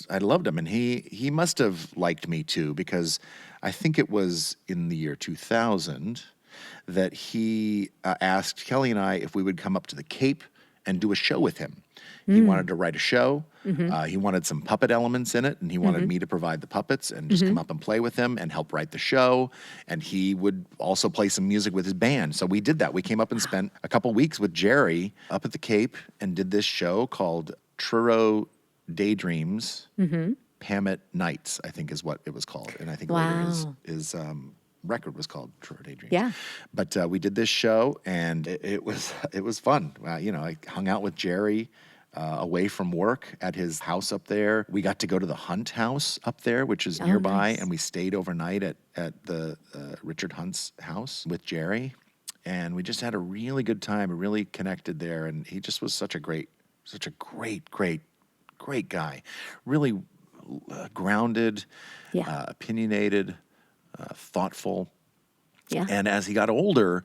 I loved him, and he must have liked me too, because I think it was in the year 2000 that he asked Kelly and I if we would come up to the Cape and do a show with him. He wanted to write a show. He wanted some puppet elements in it, and he wanted me to provide the puppets and just come up and play with him and help write the show. And he would also play some music with his band. So we did that. We came up and spent a couple weeks with Jerry up at the Cape and did this show called Truro Daydreams. Pamit Nights, I think is what it was called. And I think later his record was called Truro Daydreams. Yeah. But we did this show, and it was fun. I hung out with Jerry away from work at his house up there. We got to go to the Hunt house up there, which is nearby, and we stayed overnight at the Richard Hunt's house with Jerry. And we just had a really good time, really connected there. And he just was such a great guy. Really grounded, opinionated, thoughtful. Yeah. And as he got older,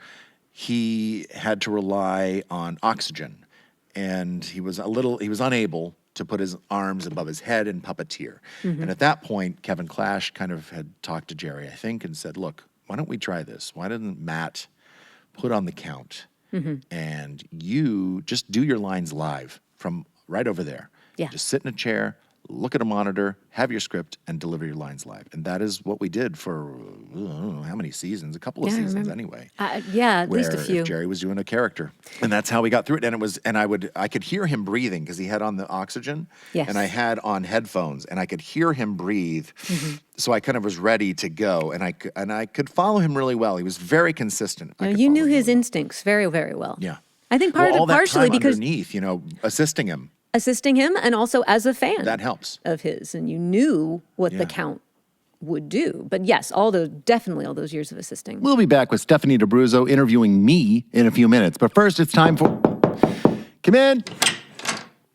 he had to rely on oxygen. And he was unable to put his arms above his head and puppeteer. And at that point, Kevin Clash kind of had talked to Jerry, I think, and said, "Look, why don't we try this? Why didn't Matt put on the Count and you just do your lines live from right over there? Yeah. Just sit in a chair, look at a monitor, have your script, and deliver your lines live. And that is what we did for, I don't know how many seasons, a couple of seasons anyway. At least a few. If Jerry was doing a character. And that's how we got through it. And I could hear him breathing because he had on the oxygen. Yes. And I had on headphones, and I could hear him breathe. So I kind of was ready to go, and I could follow him really well. He was very consistent. You knew his instincts very, very well. Yeah. I think all that partially time because underneath, assisting him. And also as a fan. That helps. Of his, and you knew what the Count would do. But yes, definitely all those years of assisting. We'll be back with Stephanie D'Abruzzo interviewing me in a few minutes. But first, it's time for... Come in.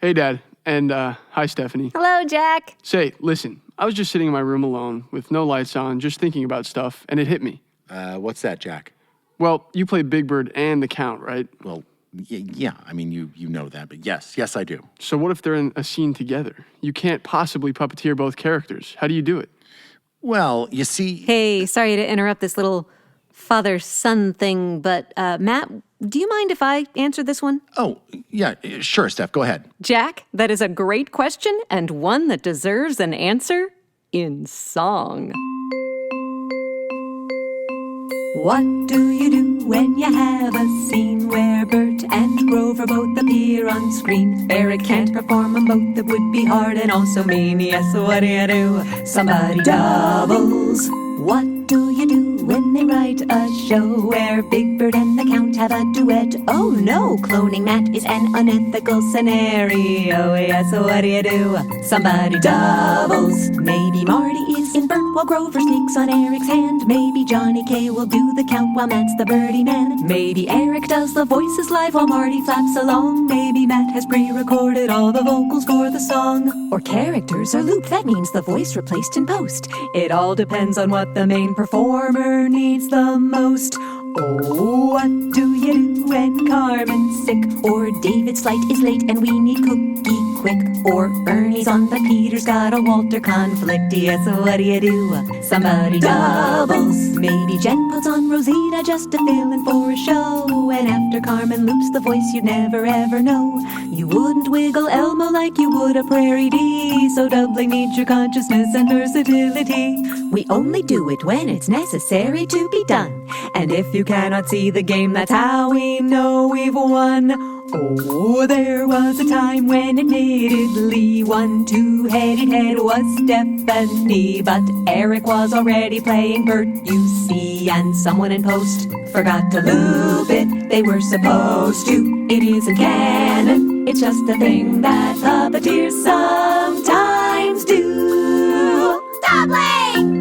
Hey, Dad. And hi, Stephanie. Hello, Jack. Say, listen, I was just sitting in my room alone with no lights on, just thinking about stuff, and it hit me. What's that, Jack? Well, you play Big Bird and the Count, right? Well, yeah. I mean, you know that, but yes, I do. So what if they're in a scene together? You can't possibly puppeteer both characters. How do you do it? Well, you see... Hey, sorry to interrupt this little father-son thing, but Matt, do you mind if I answer this one? Oh, yeah, sure, Steph, go ahead. Jack, that is a great question and one that deserves an answer in song. What do you do when you have a scene where Bert and Grover both appear on screen? Eric can't perform them both, it would be hard and also mean. Yes, what do you do? Somebody doubles. What do you do when they write a show where Big Bird and the Count have a duet? Oh no, cloning Matt is an unethical scenario. Yes, what do you do? Somebody doubles. Maybe Marty is in Bert while Grover sneaks on Eric's hand. Maybe Johnny K will do the Count while Matt's the birdie man. Maybe Eric does the voices live while Marty flaps along. Maybe Matt has pre-recorded all the vocals for the song. Or characters are looped, that means the voice replaced in post. It all depends on what the main performer needs the most. Oh, what do you do when Carmen's sick? Or David's flight is late and we need cookie quick? Or Ernie's on but Peter's got a Walter conflict. Yes, what do you do? Somebody doubles. Maybe Jen puts on Rosita just to fill in for a show. And after Carmen loops the voice you'd never ever know. You wouldn't wiggle Elmo like you would a Prairie D. So doubling needs your consciousness and versatility. We only do it when it's necessary to be done. And if you cannot see the game, that's how we know we've won. Oh, there was a time when admittedly one two-headed head was Stephanie, but Eric was already playing Bert, you see, and someone in post forgot to loop it. They were supposed to. It isn't canon. It's just a thing that puppeteers sometimes do. Doubling!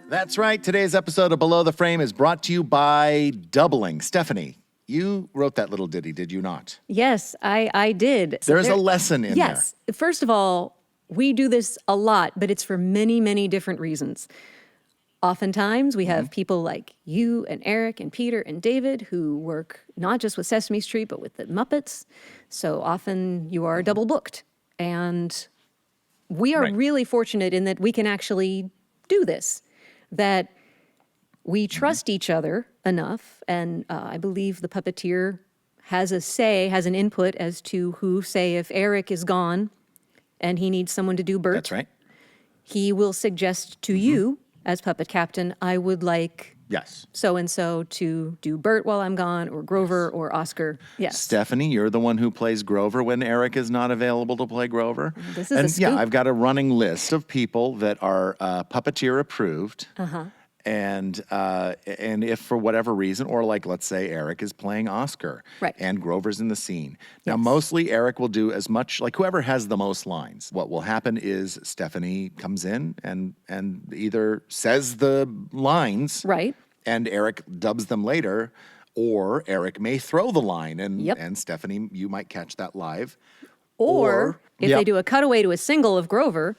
That's right. Today's episode of Below the Frame is brought to you by Doubling. Stephanie, you wrote that little ditty, did you not? Yes, I did. There's a lesson in there. Yes. First of all, we do this a lot, but it's for many, many different reasons. Oftentimes, we have people like you and Eric and Peter and David who work not just with Sesame Street, but with the Muppets. So often you are double booked. And we are really fortunate in that we can actually do this, that we trust each other enough. And I believe the puppeteer has an input as to who, say, if Eric is gone and he needs someone to do Bert. That's right. He will suggest to you, as puppet captain, I would like so-and-so to do Bert while I'm gone, or Grover, or Oscar. Yes. Stephanie, you're the one who plays Grover when Eric is not available to play Grover. This is a scoop. Yeah, I've got a running list of people that are puppeteer approved. Uh-huh. And if for whatever reason, or like let's say Eric is playing Oscar, right, and Grover's in the scene. Now, mostly Eric will do as much, like whoever has the most lines. What will happen is Stephanie comes in and either says the lines, right, and Eric dubs them later, or Eric may throw the line, and Stephanie, you might catch that live. Or if they do a cutaway to a single of Grover,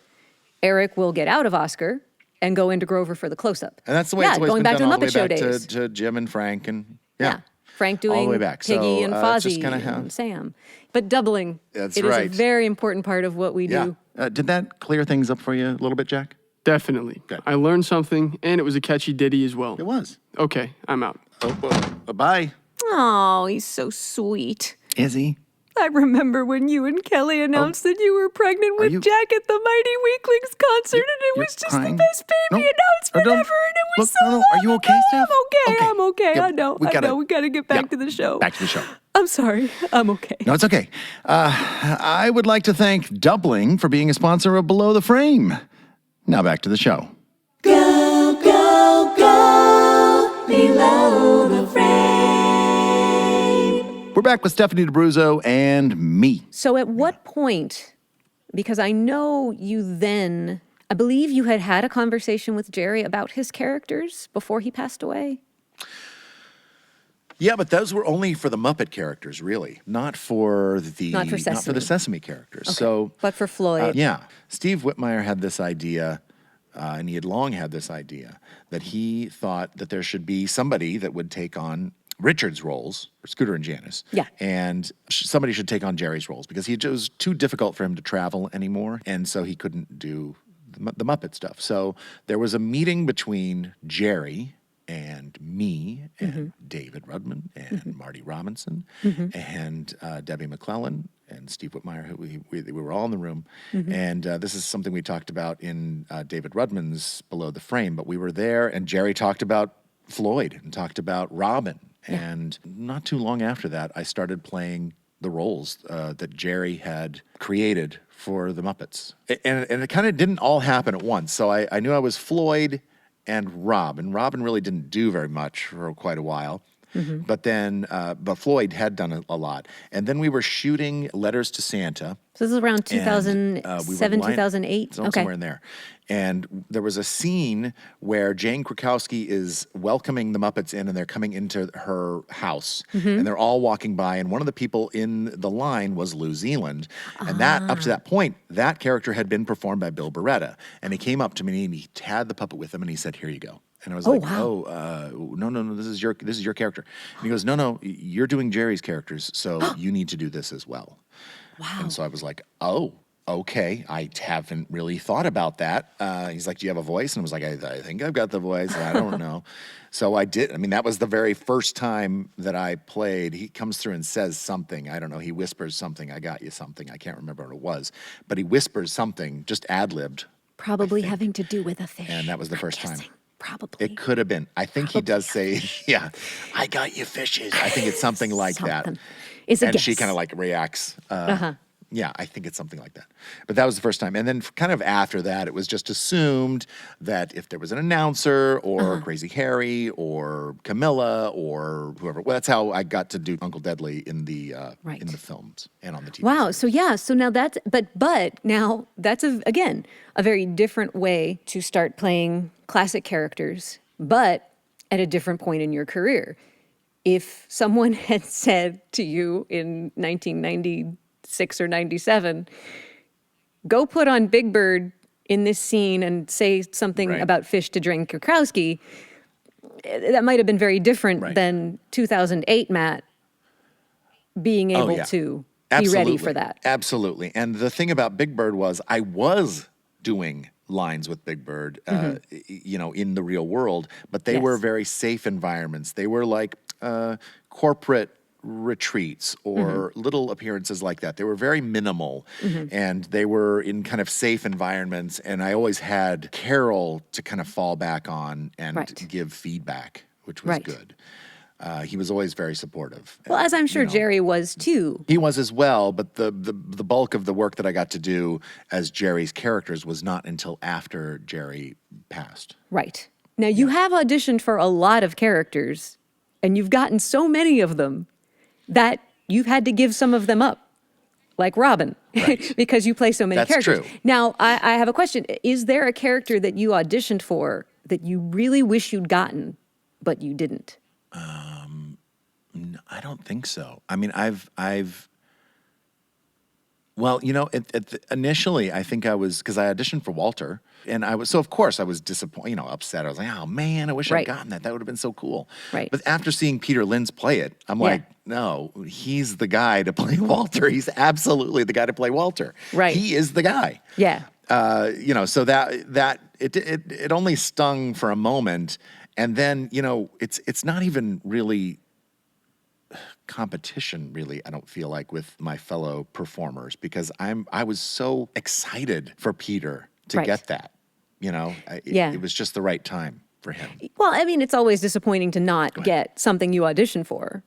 Eric will get out of Oscar and go into Grover for the close-up. And that's the way it's always going been back done, to the Muppet Show all the way back days. to Jim and Frank and Frank doing all the way back. Piggy and Fozzie just and Sam. But doubling, that's it right, is a very important part of what we do. Did that clear things up for you a little bit, Jack? Definitely. Good. I learned something, and it was a catchy ditty as well. It was. Okay, I'm out. Oh, bye. Oh, he's so sweet. Is he? I remember when you and Kelly announced that you were pregnant with you- Jack at the Mighty Weaklings concert, and it You're was just crying? the best baby No, announcement don't- ever, and it was look, so no, long are you okay, ago. Steph? I'm okay. Yeah, I know. we gotta- We gotta get back yeah, to the show. Back to the show. I'm sorry. I'm okay. No, it's okay. I would like to thank Doubling for being a sponsor of Below the Frame. Now back to the show. Go, go, go below the frame. We're back with Stephanie D'Abruzzo and me. So at what point, because I know you then, I believe you had a conversation with Jerry about his characters before he passed away. Yeah, but those were only for the Muppet characters, really, not for the Sesame. characters. Okay. So, But for Floyd. yeah, Steve Whitmire had this idea, and he had long had this idea that he thought that there should be somebody that would take on Richard's roles, Scooter and Janice. Yeah. And somebody should take on Jerry's roles because it was too difficult for him to travel anymore, and so he couldn't do the Muppet stuff. So there was a meeting between Jerry and me and David Rudman and Marty Robinson and Debbie McClellan and Steve Whitmire. We were all in the room. And this is something we talked about in David Rudman's Below the Frame, but we were there and Jerry talked about Floyd and talked about Robin. And not too long after that, I started playing the roles that Jerry had created for the Muppets. And it kind of didn't all happen at once. So I knew I was Floyd and Robin. Robin really didn't do very much for quite a while. But then, but Floyd had done a lot. And then we were shooting Letters to Santa. So this is around and, 2007, 2008? Somewhere in there. And there was a scene where Jane Krakowski is welcoming the Muppets in, and they're coming into her house. And they're all walking by, and one of the people in the line was Lou Zealand. And that, up to that point, that character had been performed by Bill Beretta. And he came up to me, and he had the puppet with him, and he said, "Here you go." And I was like, wow. no, this is your character. And he goes, no, you're doing Jerry's characters, so you need to do this as well. Wow. And so I was like, oh, okay. I haven't really thought about that. He's like, do you have a voice? And I was like, I think I've got the voice. I don't know. So I did. I mean, that was the very first time that I played. He comes through and says something. I don't know. He whispers something. I got you something. I can't remember what it was. But he whispers something, just ad-libbed. Probably having to do with a fish. And that was the first time. Probably. It could have been. I think he does say, yeah, I got you fishes. I think it's something like that. It's a and guess. she kind of like reacts. Yeah, I think it's something like that. But that was the first time. And then kind of after that, it was just assumed that if there was an announcer or Crazy Harry or Camilla or whoever, well, that's how I got to do Uncle Deadly in the films and on the TV. Wow. So yeah. So now that's but now that's again a very different way to start playing classic characters, but at a different point in your career. If someone had said to you in 1996 or 97, go put on Big Bird in this scene and say something about fish to Jane Krakowski, that might have been very different than 2008 Matt being able to be ready for that. Absolutely. And the thing about Big Bird was I was doing lines with Big Bird, in the real world, but they were very safe environments. They were like corporate retreats or little appearances like that. They were very minimal and they were in kind of safe environments. And I always had Carol to kind of fall back on and give feedback, which was good. He was always very supportive. Well, as I'm sure Jerry was too. He was as well, but the bulk of the work that I got to do as Jerry's characters was not until after Jerry passed. Right. Now, you have auditioned for a lot of characters, and you've gotten so many of them that you've had to give some of them up, like Robin, because you play so many characters. That's true. Now, I have a question. Is there a character that you auditioned for that you really wish you'd gotten, but you didn't? I don't think so. I mean, initially, I think I was, because I auditioned for Walter, and of course I was disappointed, upset. I was like, oh man, I wish I'd gotten that. That would have been so cool. Right. But after seeing Peter Linz play it, I'm like, no, he's the guy to play Walter. He's absolutely the guy to play Walter. Right. He is the guy. Yeah. So that it only stung for a moment, and then it's not even really. competition, really, I don't feel like, with my fellow performers, because I was so excited for Peter to Right. get that. It was just the right time for him. Well, I mean, it's always disappointing to not get something you audition for.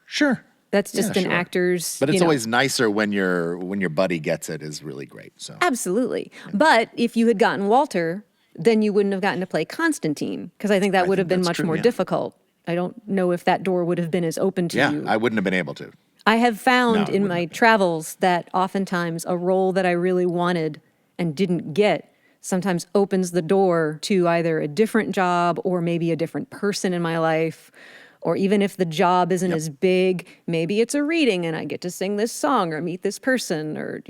Sure. That's just an sure. actor's. But it's always nicer when your buddy gets it, is really great. So Absolutely. But if you had gotten Walter, then you wouldn't have gotten to play Constantine, because I think that would have been that's much true, more yeah. difficult. I don't know if that door would have been as open to you. I wouldn't have been able to. I have found No, it in wouldn't my have been. travels that oftentimes a role that I really wanted and didn't get sometimes opens the door to either a different job or maybe a different person in my life. Or even if the job isn't as big, maybe it's a reading and I get to sing this song or meet this person, or,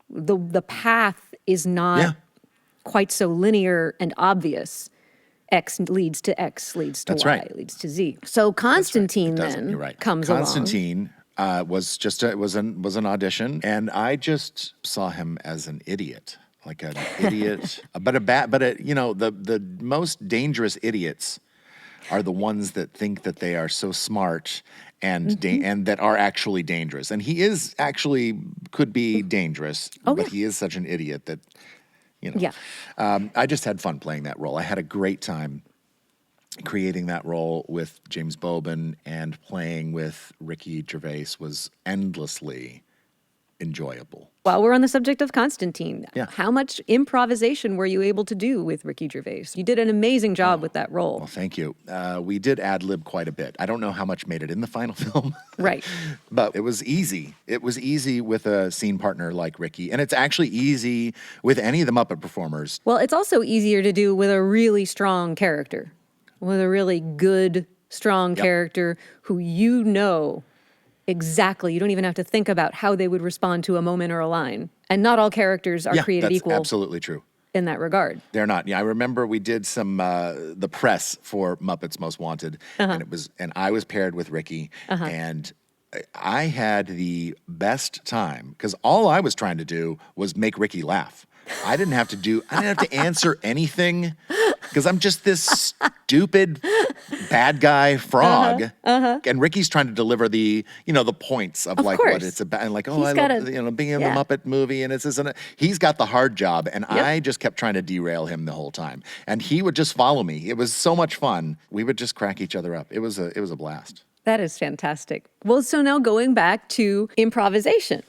the path is not quite so linear and obvious. X leads to X, leads to That's Y, right. leads to Z. So Constantine then You're right. comes along. Constantine was just was an audition, and I just saw him as an idiot, like an idiot, the most dangerous idiots are the ones that think that they are so smart and and that are actually dangerous. And he is actually could be dangerous, but he is such an idiot that, Yeah. I just had fun playing that role. I had a great time creating that role with James Bobin, and playing with Ricky Gervais was endlessly enjoyable. While we're on the subject of Constantine, Yeah. how much improvisation were you able to do with Ricky Gervais? You did an amazing job with that role. Well, thank you. We did ad-lib quite a bit. I don't know how much made it in the final film. Right. But it was easy. It was easy with a scene partner like Ricky. And it's actually easy with any of the Muppet performers. Well, it's also easier to do with a really strong character, with a really good, strong character who exactly. You don't even have to think about how they would respond to a moment or a line. And not all characters are created that's equal absolutely true. in that regard. They're not. Yeah, I remember we did some the press for Muppets Most Wanted, and I was paired with Ricky, and I had the best time because all I was trying to do was make Ricky laugh. I didn't have to answer anything because I'm just this stupid bad guy frog, and Ricky's trying to deliver the points of like course. what it's about, and like He's I gotta- love being in the Muppet movie, and it's this and that. He's got the hard job, and I just kept trying to derail him the whole time, and he would just follow me. It was so much fun. We would just crack each other up. It was a blast. That is fantastic. Well, so now going back to improvisation.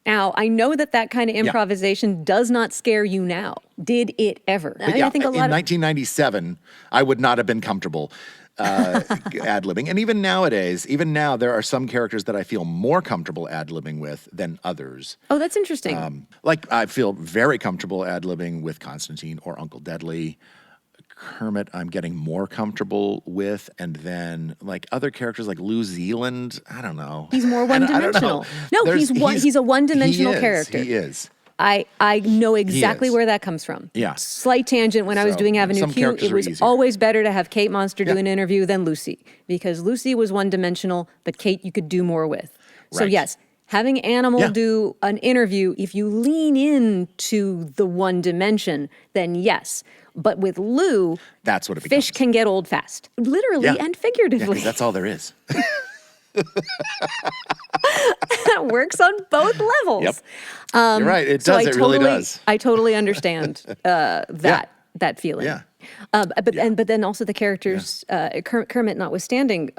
Now, I know that kind of improvisation does not scare you now. Did it ever? But I think a lot in 1997, I would not have been comfortable ad-libbing. And even now, there are some characters that I feel more comfortable ad-libbing with than others. Oh, that's interesting. Like, I feel very comfortable ad-libbing with Constantine or Uncle Deadly. Kermit, I'm getting more comfortable with, and then like other characters like New Zealand, I don't know. He's more I don't know. one-dimensional. No, There's- he's a one-dimensional character. He is. I know exactly is. where that comes from. Yeah. Slight tangent. When I was So, doing Avenue some Q, characters it are was easier. always better to have Kate Monster do Yeah. an interview than Lucy, because Lucy was one-dimensional, but Kate you could do more with. So Right. yes, having Animal do an interview, if you lean into the one dimension, then yes. But with Lou, That's what it becomes. fish can get old fast, literally and Yeah, figuratively. 'cause that's all there is. That works on both levels. Yep. You're right. It So does. It really does. I totally understand that feeling. Yeah. But then also the characters, Kermit notwithstanding,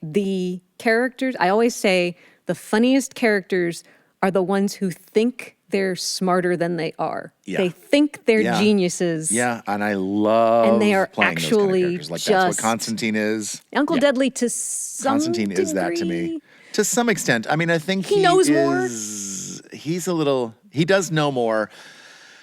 the characters. I always say the funniest characters are the ones who think they're smarter than they are. Yeah. They think they're Yeah. geniuses. Yeah, and I love And they are playing those kind of actually characters. Like that's just- what Constantine is. Uncle Yeah. Deadly to some Constantine is that to me. degree. To some extent. I mean, I think He knows more. He does know more.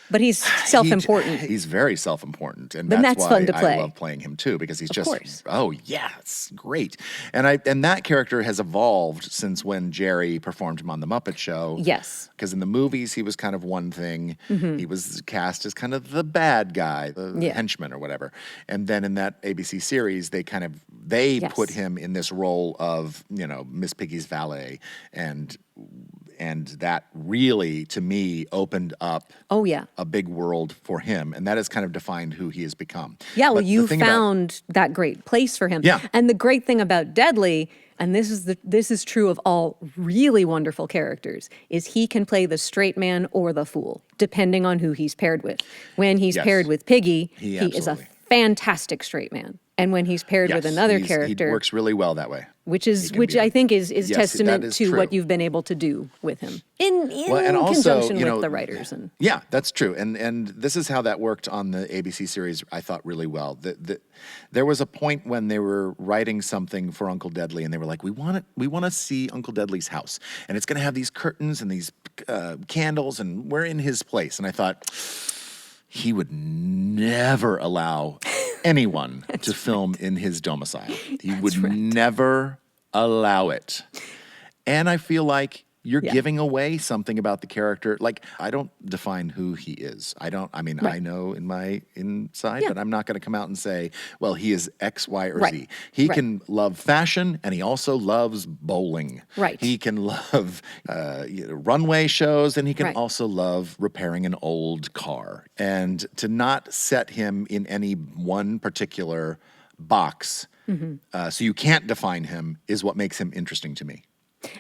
But he's self-important. He's very self-important, and Then that's that's why fun to play. I love playing him too, because he's just course. oh yeah, it's great. And that character has evolved since when Jerry performed him on the Muppet Show. Yes. Because in the movies he was kind of one thing. He was cast as kind of the bad guy, the henchman or whatever. And then in that ABC series, they Yes. put him in this role of Miss Piggy's valet, and and that really, to me, opened up Oh, yeah. a big world for him, and that has kind of defined who he has become. Yeah, well, But the you thing about- found that great place for him. Yeah. And the great thing about Deadly, and this is true of all really wonderful characters, is he can play the straight man or the fool, depending on who he's paired with. When he's Yes. paired with Piggy, He is a absolutely- fantastic straight man. And when he's paired with Yes, another he character, works really well that way. which can be I think is Yes, that testament is to true. what you've been able to do with him in Well, and also, conjunction you with know, the writers. And Yeah, that's true. And this is how that worked on the ABC series, I thought, really well. There was a point when they were writing something for Uncle Deadly, and they were like, we want to see Uncle Deadly's house. And it's going to have these curtains and these candles, and we're in his place. And I thought, he would never allow anyone to film in his domicile. He would never allow it. And I feel like you're giving away something about the character. Like, I don't define who he is. I know in my inside, but I'm not going to come out and say, well, he is X, Y, or Z. He can love fashion, and he also loves bowling. Right. He can love runway shows, and he can Right. also love repairing an old car. And to not set him in any one particular box, so you can't define him, is what makes him interesting to me.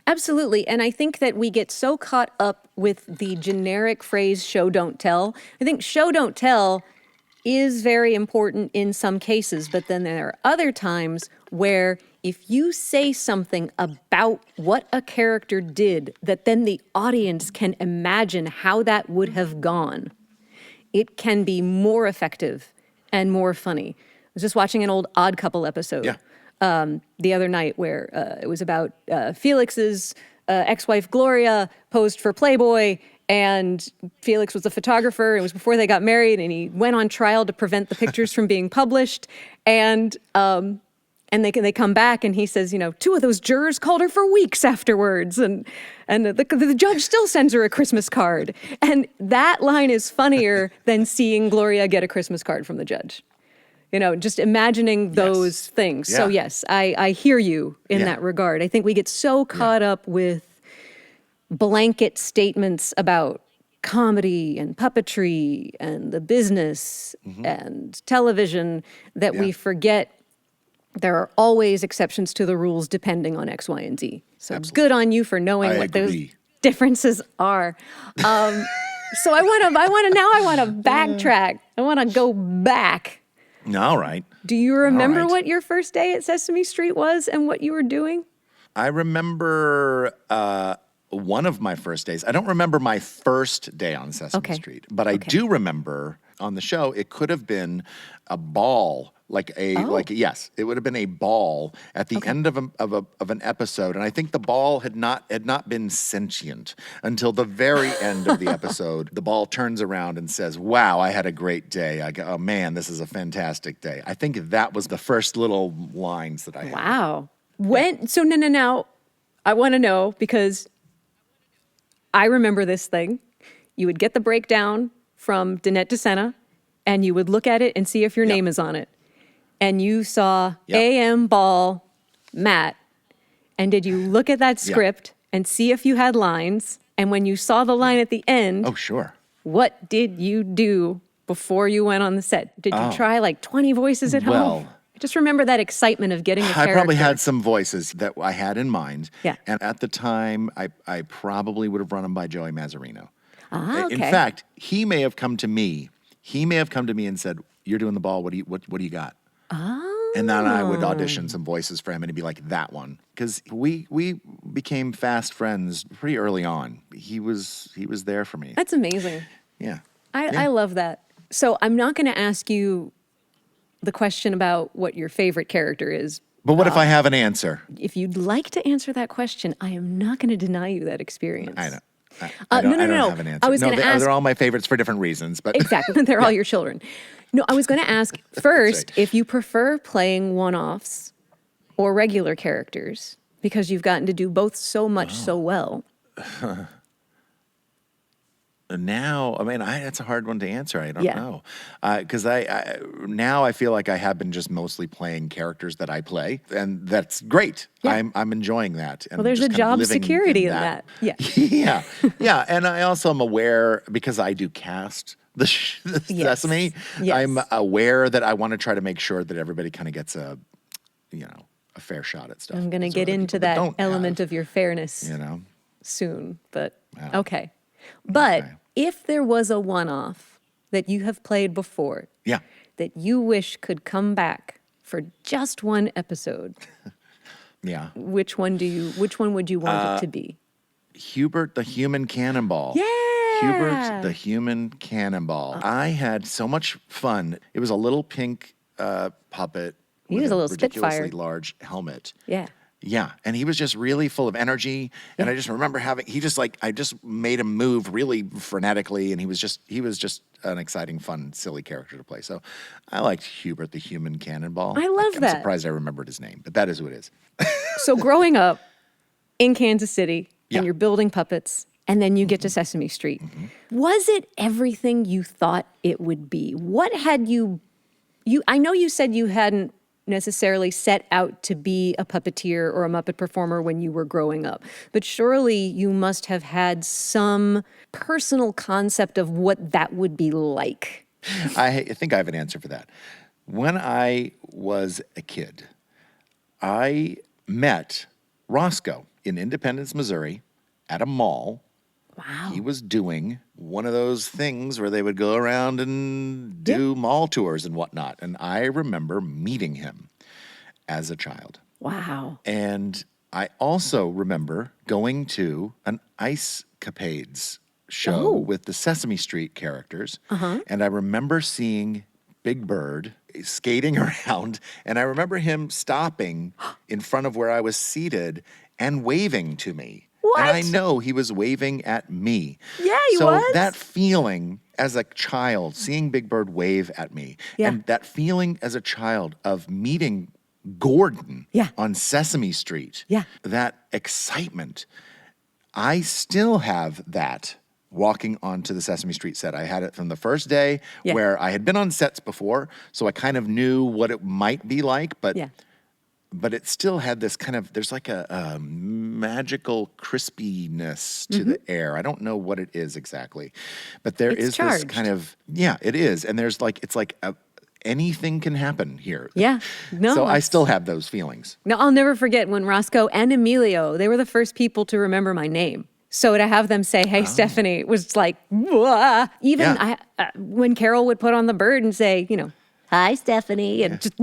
Absolutely. And I think that we get so caught up with the generic phrase show, don't tell. I think show, don't tell is very important in some cases, but then there are other times where if you say something about what a character did that then the audience can imagine how that would have gone, it can be more effective and more funny. I was just watching an old Odd Couple episode. Yeah. The other night where it was about Felix's ex-wife Gloria posed for Playboy, and Felix was a photographer. It was before they got married, and he went on trial to prevent the pictures from being published. And they come back, and he says, 2 of those jurors called her for weeks afterwards, and the judge still sends her a Christmas card. And that line is funnier than seeing Gloria get a Christmas card from the judge. Just imagining those things. Yeah. So yes, I hear you in Yeah. that regard. I think we get so caught up with blanket statements about comedy and puppetry and the business and television that we forget there are always exceptions to the rules depending on X, Y, and Z. So good on you for knowing I what those agree. differences are. So I want to backtrack. I want to go back. All right. Do you remember right. what your first day at Sesame Street was and what you were doing? I remember one of my first days. I don't remember my first day on Sesame Street, but I do remember on the show, it could have been a ball, yes, it would have been a ball at the end of an episode, and I think the ball had not been sentient until the very end of the episode. The ball turns around and says, "Wow, I had a great day. I go, oh man, this is a fantastic day." I think that was the first little lines that I had. Wow. So now, I want to know because I remember this thing. You would get the breakdown from Danette DeSena, and you would look at it and see if your name is on it. And you saw AM Ball Matt. And did you look at that script and see if you had lines? And when you saw the line at the end, Oh, sure. what did you do before you went on the set? Did you try like 20 voices at home? Well, I just remember that excitement of getting a I character. probably had some voices that I had in mind. Yeah. And at the time, I probably would have run them by Joey Mazzarino. Okay. In fact, he may have come to me. He may have come to me and said, "You're doing the ball. What do you got?" Oh. And then I would audition some voices for him, and he'd be like, "That one," because we became fast friends pretty early on. He was there for me. That's amazing. Yeah. I love that. So I'm not going to ask you the question about what your favorite character is. But what if I have an answer? If you'd like to answer that question, I am not going to deny you that experience. I know. I don't have an answer. I was going to ask. They're all my favorites for different reasons. But Exactly. They're all your children. No, I was going to ask first if you prefer playing one-offs or regular characters because you've gotten to do both so much so well. now, I mean, that's a hard one to answer. I don't Yeah. know. Because now I feel like I have been just mostly playing characters that I play, and that's great. Yeah. I'm enjoying that. And Well, there's just a kind of job living security in that. Yeah. Yeah. Yeah. And I also am aware, because I do cast the Yes. Sesame, Yes. I'm aware that I want to try to make sure that everybody kind of gets a fair shot at stuff. I'm going to There's get other into people that don't element have, of your fairness soon, but okay. But if there was a one-off that you have played before Yeah. that you wish could come back for just one episode, Yeah. which one would you want it to be? Hubert the Human Cannonball. Yeah. Hubert the Human Cannonball. I had so much fun. It was a little pink puppet He with was a little ridiculously spitfire. large helmet. Yeah. Yeah, and he was just really full of energy, and I just remember I just made him move really frenetically, and he was just an exciting, fun, silly character to play. So I liked Hubert the Human Cannonball. I love I'm that. surprised I remembered his name, but that is who it is. So growing up in Kansas City, Yeah. and you're building puppets, and then you get to Sesame Street, was it everything you thought it would be? What had you I know you said you hadn't necessarily set out to be a puppeteer or a Muppet performer when you were growing up, but surely you must have had some personal concept of what that would be like. I think I have an answer for that. When I was a kid, I met Roscoe in Independence, Missouri, at a mall. Wow. He was doing one of those things where they would go around and do mall tours and whatnot. And I remember meeting him as a child. Wow. And I also remember going to an Ice Capades show with the Sesame Street characters. And I remember seeing Big Bird skating around. And I remember him stopping in front of where I was seated and waving to me. What? And I know he was waving at me. Yeah, he so was. that feeling as a child, seeing Big Bird wave at me, and that feeling as a child of meeting Gordon on Sesame Street, that excitement, I still have that walking onto the Sesame Street set. I had it from the first day where I had been on sets before, so I kind of knew what it might be like, but it still had this kind of, there's like a magical crispiness to the air. I don't know what it is exactly, but there It's is charged. this kind of, it is. And there's like, it's like anything can happen here. Yeah. No. So I still have those feelings. No, I'll never forget when Roscoe and Emilio, they were the first people to remember my name. So to have them say, "Hey, Stephanie," was like, wah. Even when Carol would put on the bird and say, "Hi, Stephanie," and just,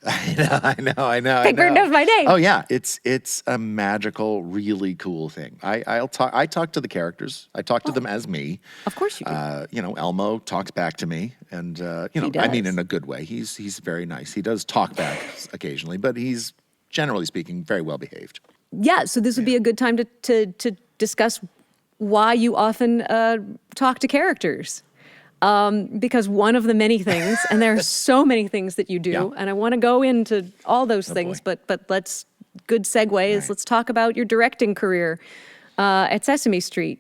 I know. Big Bird knows my name. Oh yeah, it's a magical, really cool thing. I talk to the characters. I talk to them as me. Of course you do. Elmo talks back to me, and I mean in a good way. He's very nice. He does talk back occasionally, but he's generally speaking very well behaved. Yeah, so this would be a good time to discuss why you often talk to characters. Because one of the many things, and there are so many things that you do, and I want to go into all those things, but let's, good segue is let's talk about your directing career at Sesame Street.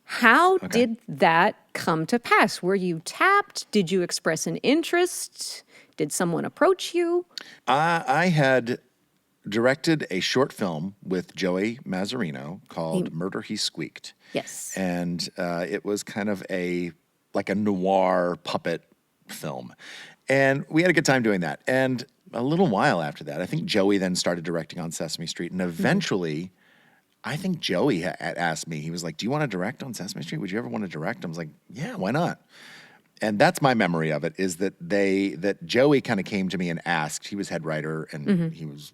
How did that come to pass? Were you tapped? Did you express an interest? Did someone approach you? I had directed a short film with Joey Mazzarino called Murder, He Squeaked. Yes. And it was kind of like a noir puppet film. And we had a good time doing that. And a little while after that, I think Joey then started directing on Sesame Street. And eventually, I think Joey had asked me, he was like, "Do you want to direct on Sesame Street? Would you ever want to direct?" I was like, "Yeah, why not?" And that's my memory of it, is that Joey kind of came to me and asked. He was head writer, and he was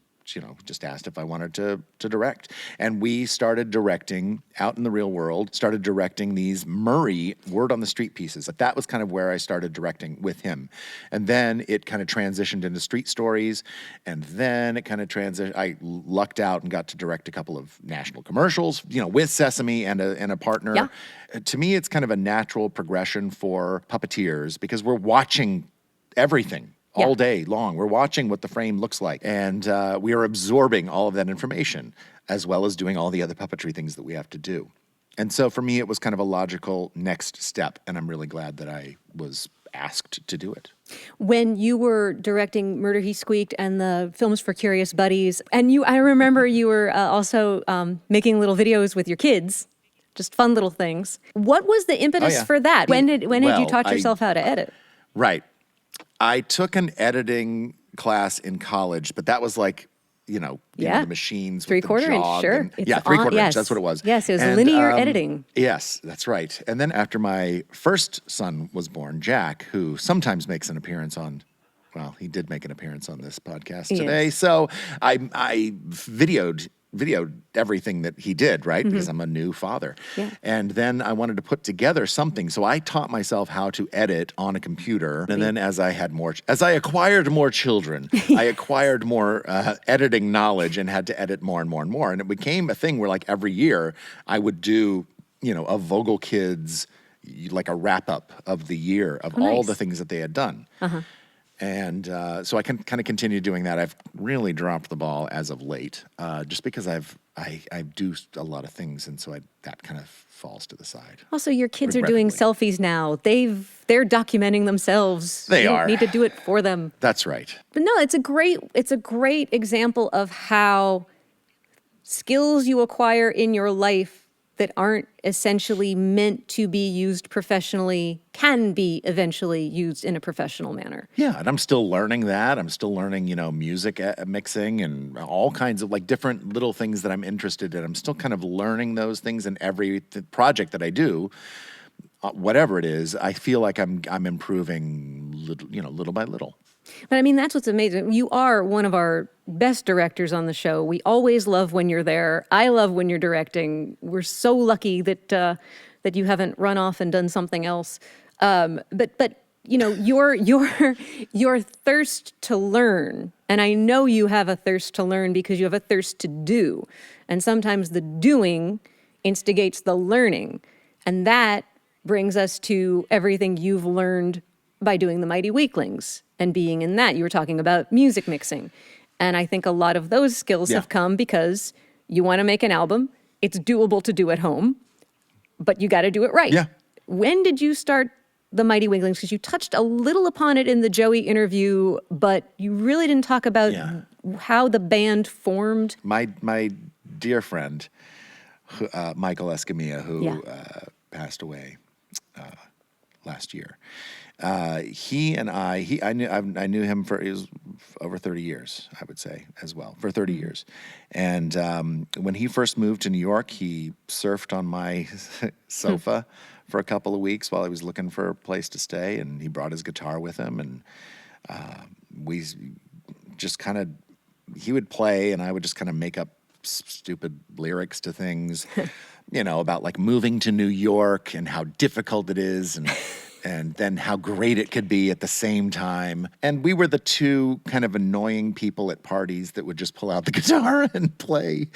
just asked if I wanted to direct. And we started directing out in the real world, started directing these Murray word on the street pieces. That was kind of where I started directing with him. And then it kind of transitioned into Street Stories. And then it kind of I lucked out and got to direct a couple of national commercials, with Sesame and a partner. Yeah. To me, it's kind of a natural progression for puppeteers because we're watching everything all day long. We're watching what the frame looks like, and we are absorbing all of that information, as well as doing all the other puppetry things that we have to do. And so for me, it was kind of a logical next step, and I'm really glad that I was asked to do it. When you were directing Murder He Squeaked and the films for Curious Buddies, and I remember you were also making little videos with your kids, just fun little things. What was the impetus for that? When did you taught yourself how to edit? Right. I took an editing class in college, but that was like, the machines with the Three-quarter inch, jog. sure. Yeah, three-quarter inch, that's what it was. Yes, it was linear editing. Yes, that's right. And then after my first son was born, Jack, who sometimes makes an appearance on, well, he did make an appearance on this podcast today. Yes. So I videoed everything that he did, right? Because I'm a new father. Yeah. And then I wanted to put together something. So I taught myself how to edit on a computer. And then as I acquired more children, I acquired more editing knowledge and had to edit more and more and more. And it became a thing where like every year I would do, a Vogel Kids, like a wrap up of the year of all the things that they had done. And so I can kind of continue doing that. I've really dropped the ball as of late, just because I do a lot of things, and so that kind of falls to the side. Also, your kids are doing selfies now. They're documenting themselves. They you are. don't need to do it for them. That's right. But no, it's a great example of how skills you acquire in your life that aren't essentially meant to be used professionally can be eventually used in a professional manner. Yeah, and I'm still learning that. I'm still learning, music mixing and all kinds of like different little things that I'm interested in. I'm still kind of learning those things in every project that I do. Whatever it is, I feel like I'm improving little by little. But I mean, that's what's amazing. You are one of our best directors on the show. We always love when you're there. I love when you're directing. We're so lucky that you haven't run off and done something else. But your thirst to learn, and I know you have a thirst to learn because you have a thirst to do. And sometimes the doing instigates the learning. And that brings us to everything you've learned by doing the Mighty Weaklings and being in that. You were talking about music mixing. And I think a lot of those skills have come because you want to make an album. It's doable to do at home, but you got to do it right. Yeah. When did you start the Mighty Weaklings? Because you touched a little upon it in the Joey interview, but you really didn't talk about how the band formed. My dear friend, Michael Escamilla, who passed away last year. He and I knew him for it was over 30 years, I would say, as well, for 30 years. And when he first moved to New York, he surfed on my sofa for a couple of weeks while I was looking for a place to stay, and he brought his guitar with him, and we just kind of, he would play, and I would just kind of make up stupid lyrics to things, about like moving to New York and how difficult it is, and then how great it could be at the same time. And we were the two kind of annoying people at parties that would just pull out the guitar and play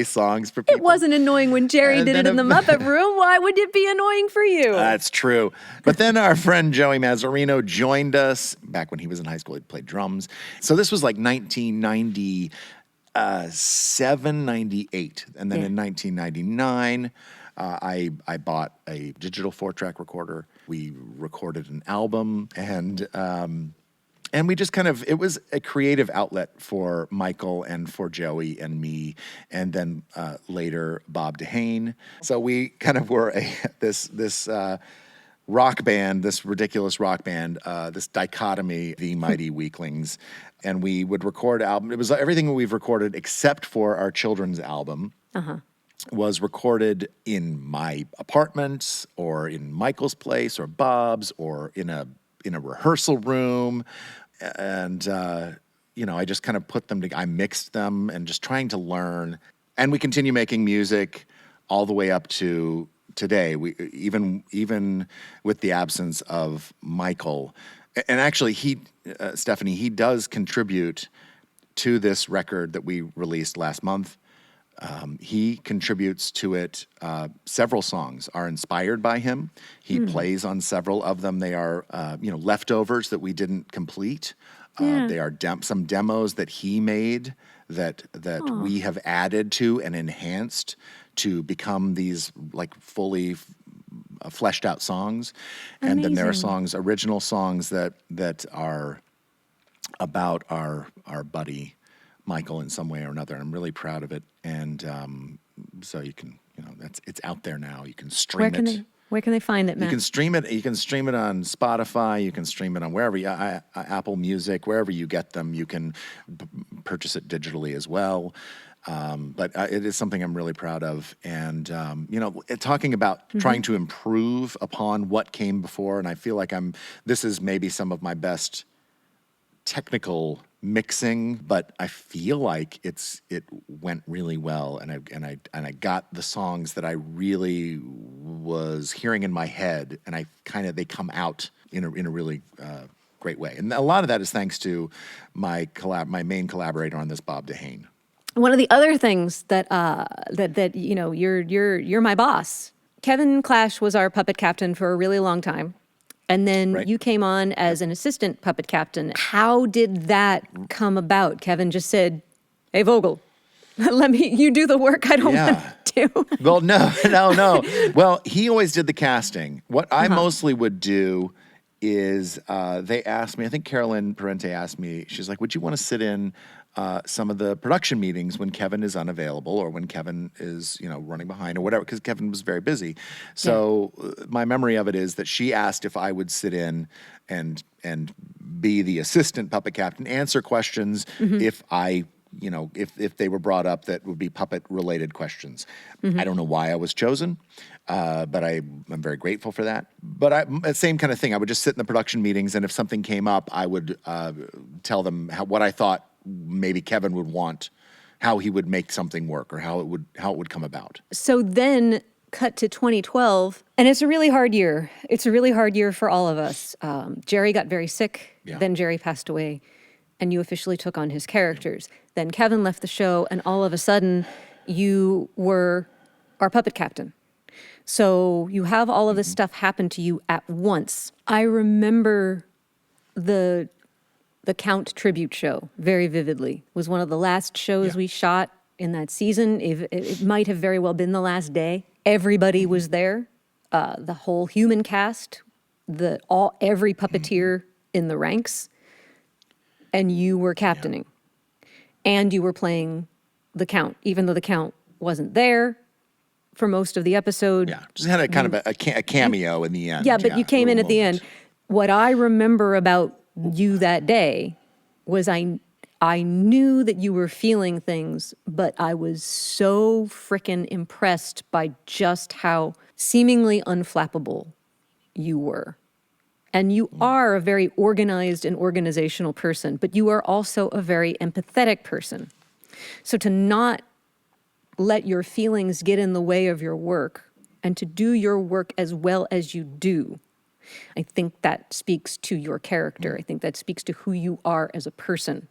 songs for people. It wasn't annoying when Jerry did it in the Muppet room. Why would it be annoying for you? That's true. But then our friend Joey Mazzarino joined us back when he was in high school. He played drums. So this was like 1997, 98. And then in 1999, I bought a digital 4-track recorder. We recorded an album, and we just kind of, it was a creative outlet for Michael and for Joey and me, and then later Bob DeHane. So we kind of were this rock band, this ridiculous rock band, this dichotomy, the Mighty Weaklings. And we would record album. It was everything we've recorded except for our children's album. Was recorded in my apartment or in Michael's place or Bob's or in a rehearsal room. And, I just kind of put them together. I mixed them and just trying to learn. And we continue making music all the way up to today. We even with the absence of Michael. And actually, Stephanie, he does contribute to this record that we released last month. He contributes to it. Several songs are inspired by him. He plays on several of them. They are, leftovers that we didn't complete. They are some demos that he made that we have added to and enhanced to become these like fully fleshed out songs. And then there are songs, original songs that are about our buddy Michael in some way or another. I'm really proud of it. And so you can, it's out there now. You can stream it. Where can they find it, Matt? You can stream it. You can stream it on Spotify. You can stream it on wherever Apple Music, wherever you get them. You can purchase it digitally as well. But it is something I'm really proud of. And talking about trying to improve upon what came before, and I feel like this is maybe some of my best technical mixing, but I feel like it went really well, and I got the songs that I really was hearing in my head, and they come out in a really great way. And a lot of that is thanks to my main collaborator on this, Bob DeHane. One of the other things that you're my boss. Kevin Clash was our puppet captain for a really long time. And then you came on as an assistant puppet captain. How did that come about? Kevin just said, "Hey, Vogel, you do the work I don't want to do." Well, no. Well, he always did the casting. What I mostly would do is they asked me, I think Carolyn Parente asked me, she's like, "Would you want to sit in some of the production meetings when Kevin is unavailable or when Kevin is, running behind or whatever," because Kevin was very busy. So my memory of it is that she asked if I would sit in and be the assistant puppet captain, answer questions if I, if they were brought up that would be puppet related questions. I don't know why I was chosen, but I'm very grateful for that. But same kind of thing. I would just sit in the production meetings, and if something came up, I would tell them what I thought maybe Kevin would want, how he would make something work, or how it would come about. So then cut to 2012, and it's a really hard year. It's a really hard year for all of us. Jerry got very sick, then Jerry passed away, and you officially took on his characters. Then Kevin left the show, and all of a sudden, you were our puppet captain. So you have all of this stuff happen to you at once. I remember the Count tribute show very vividly. It was one of the last shows we shot in that season. It might have very well been the last day. Everybody was there, the whole human cast, every puppeteer in the ranks, and you were captaining. And you were playing the Count, even though the Count wasn't there for most of the episode. Yeah, just had a kind of a cameo in the end. Yeah, but you came in at the end. What I remember about you that day was I knew that you were feeling things, but I was so frickin' impressed by just how seemingly unflappable you were. And you are a very organized and organizational person, but you are also a very empathetic person. So to not let your feelings get in the way of your work and to do your work as well as you do, I think that speaks to your character. I think that speaks to who you are as a person.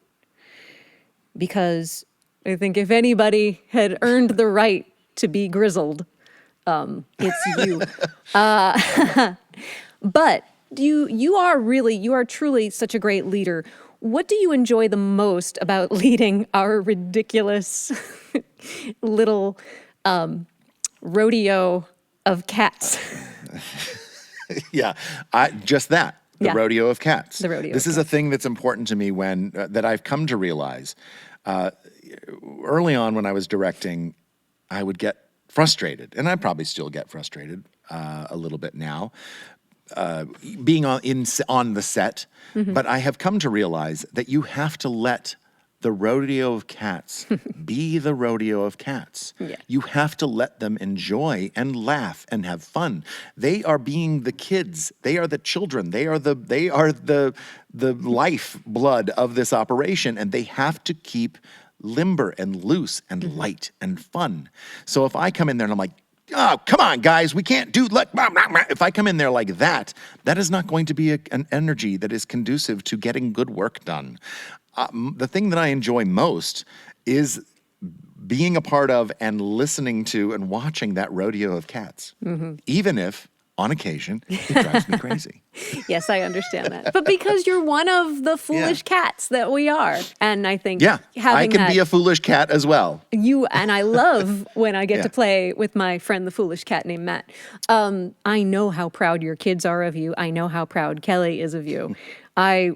Because I think if anybody had earned the right to be grizzled, it's you. But you are truly such a great leader. What do you enjoy the most about leading our ridiculous little rodeo of cats? Yeah, the rodeo of cats. The rodeo. This is a thing that's important to me that I've come to realize. Early on when I was directing, I would get frustrated, and I probably still get frustrated a little bit now, being on the set. But I have come to realize that you have to let the rodeo of cats be the rodeo of cats. Yeah. You have to let them enjoy and laugh and have fun. They are being the kids. They are the children. They are the lifeblood of this operation, and they have to keep limber and loose and light and fun. So if I come in there and I'm like, "Oh, come on, guys, we can't do..." If I come in there like that, that is not going to be an energy that is conducive to getting good work done. The thing that I enjoy most is being a part of and listening to and watching that rodeo of cats. Even if on occasion, it drives me crazy. Yes, I understand that. But because you're one of the foolish cats that we are. And I think Yeah, I having can be a foolish cat as well. and I love when I get Yeah. to play with my friend, the foolish cat named Matt. I know how proud your kids are of you. I know how proud Kelly is of you. I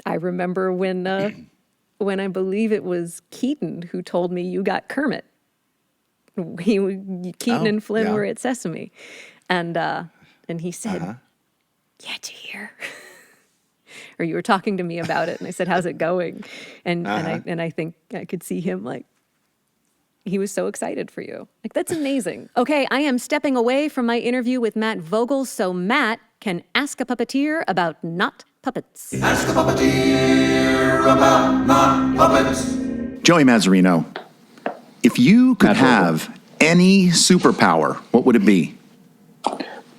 remember when I believe it was Keaton who told me you got Kermit. Keaton and Flynn were at Sesame, and he said, "Yeah, did you hear?" Or you were talking to me about it, and I said, "How's it going?" And I think I could see him like he was so excited for you. Like, that's amazing. Okay, I am stepping away from my interview with Matt Vogel so Matt can ask a puppeteer about not puppets. Ask the puppeteer about not puppets. Joey Mazzarino, if you could have any superpower, what would it be?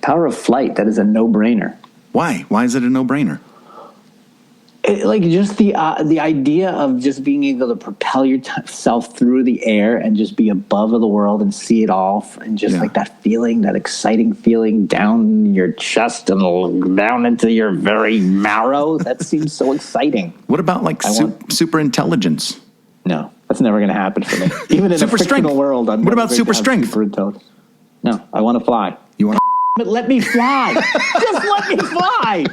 Power of flight, that is a no-brainer. Why? Why is it a no-brainer? Like just the idea of just being able to propel yourself through the air and just be above of the world and see it all, and just like that feeling, that exciting feeling down your chest and down into your very marrow. That seems so exciting. What about like super intelligence? No, that's never going to happen for me. Even in Super a fictional strength. world, I'm What never about going super to have strength? Super intelligence. No, I want to fly. You want But let me fly. Just let me fly.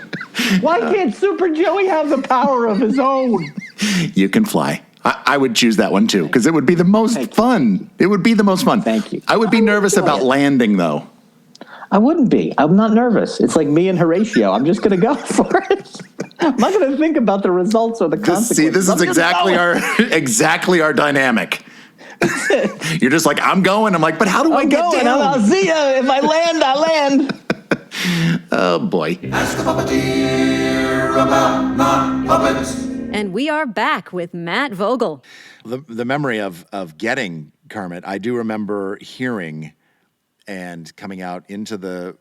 Why can't Super Joey have the power of his own? You can fly. I would choose that one too, because it would be the most fun. It would be the most fun. Thank you. I would be nervous about landing though. I wouldn't be. I'm not nervous. It's like me and Horatio. I'm just going to go for it. I'm not going to think about the results or the consequences. See, this is exactly our dynamic. You're just like, I'm going. I'm like, but how do I get down? I'll see ya. If I land, I land. Oh boy. Ask the puppeteer about not puppets. And we are back with Matt Vogel. The memory of getting Kermit, I do remember hearing and coming out into the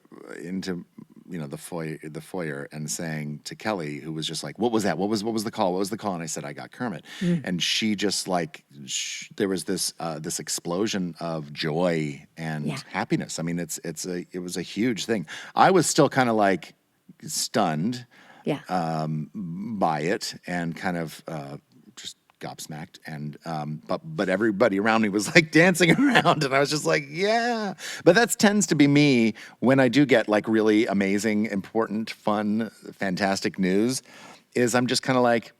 foyer and saying to Kelly, who was just like, "What was that? What was the call? What was the call?" And I said, "I got Kermit." And she just like there was this explosion of joy and happiness. I mean, it was a huge thing. I was still kind of like stunned by it and kind of just gobsmacked, and but everybody around me was like dancing around, and I was just like, yeah. But that tends to be me when I do get like really amazing, important, fun, fantastic news. Is I'm just kind of like,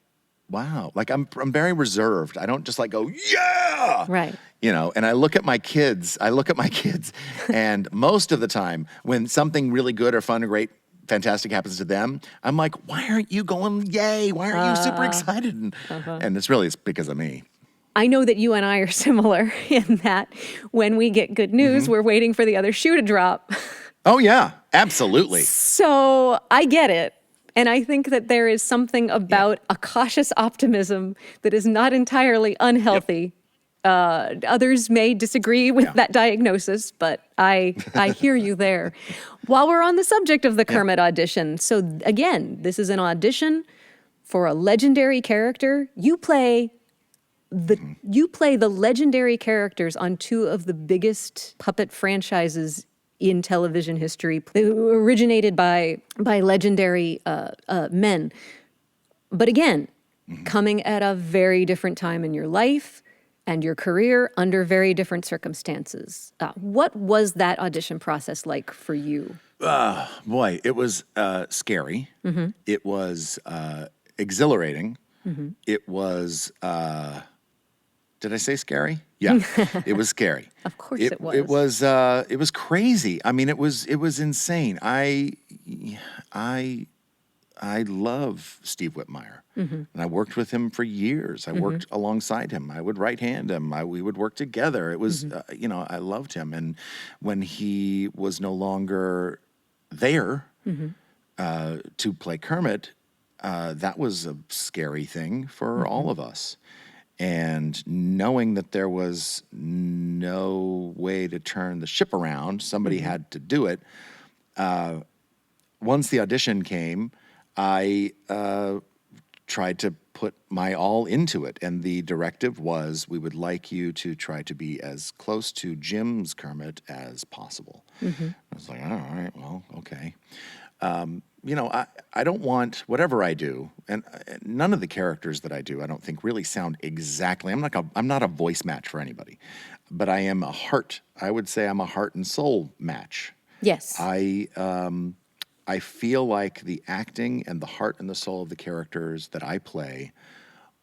wow, like I'm very reserved. I don't just like go, yeah, Right. You know. And I look at my kids, and most of the time when something really good or fun or great, fantastic happens to them, I'm like, why aren't you going yay? Why aren't you super excited? And it's because of me. I know that you and I are similar in that when we get good news, we're waiting for the other shoe to drop. Oh yeah, absolutely. So I get it. And I think that there is something about a cautious optimism that is not entirely unhealthy. Others may disagree with that diagnosis, but I hear you there. While we're on the subject of the Kermit audition, so again, this is an audition for a legendary character. You play the legendary characters on two of the biggest puppet franchises in television history, originated by legendary men. But again, coming at a very different time in your life and your career under very different circumstances. What was that audition process like for you? Boy, it was scary. It was exhilarating. It was, did I say scary? Yeah, it was scary. Of course it was. It was crazy. I mean, it was insane. I love Steve Whitmire, and I worked with him for years. I worked alongside him. I would right hand him. We would work together. It was, I loved him. And when he was no longer there to play Kermit, that was a scary thing for all of us. And knowing that there was no way to turn the ship around, somebody had to do it. Once the audition came, I tried to put my all into it. And the directive was, we would like you to try to be as close to Jim's Kermit as possible. I was like, all right, well, okay. I don't want, whatever I do, and none of the characters that I do, I don't think really sound exactly, I'm not a voice match for anybody, but I would say I'm a heart and soul match. Yes. I feel like the acting and the heart and the soul of the characters that I play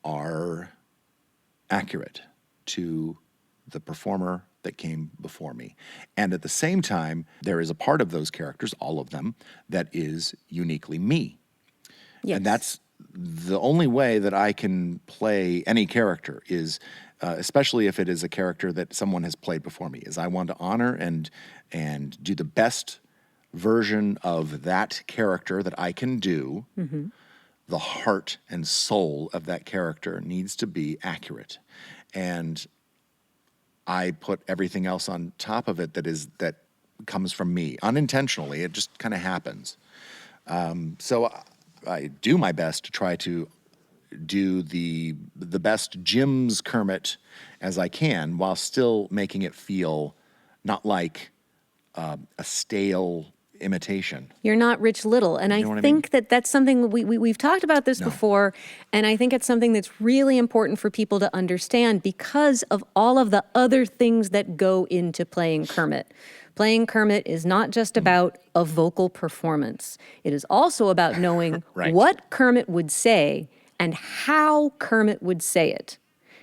are accurate to the performer that came before me. And at the same time, there is a part of those characters, all of them, that is uniquely me. Yes. And that's the only way that I can play any character is, especially if it is a character that someone has played before me, is I want to honor and do the best version of that character that I can do. The heart and soul of that character needs to be accurate. And I put everything else on top of it that comes from me unintentionally. It just kind of happens. So I do my best to try to do the best Jim's Kermit as I can, while still making it feel not like a stale imitation. You're not Rich Little. And I what I think that that's something we've talked about this before. And I think it's something that's really important for people to understand because of all of the other things that go into playing Kermit. Playing Kermit is not just about a vocal performance. It is also about knowing Right. what Kermit would say and how Kermit would say it,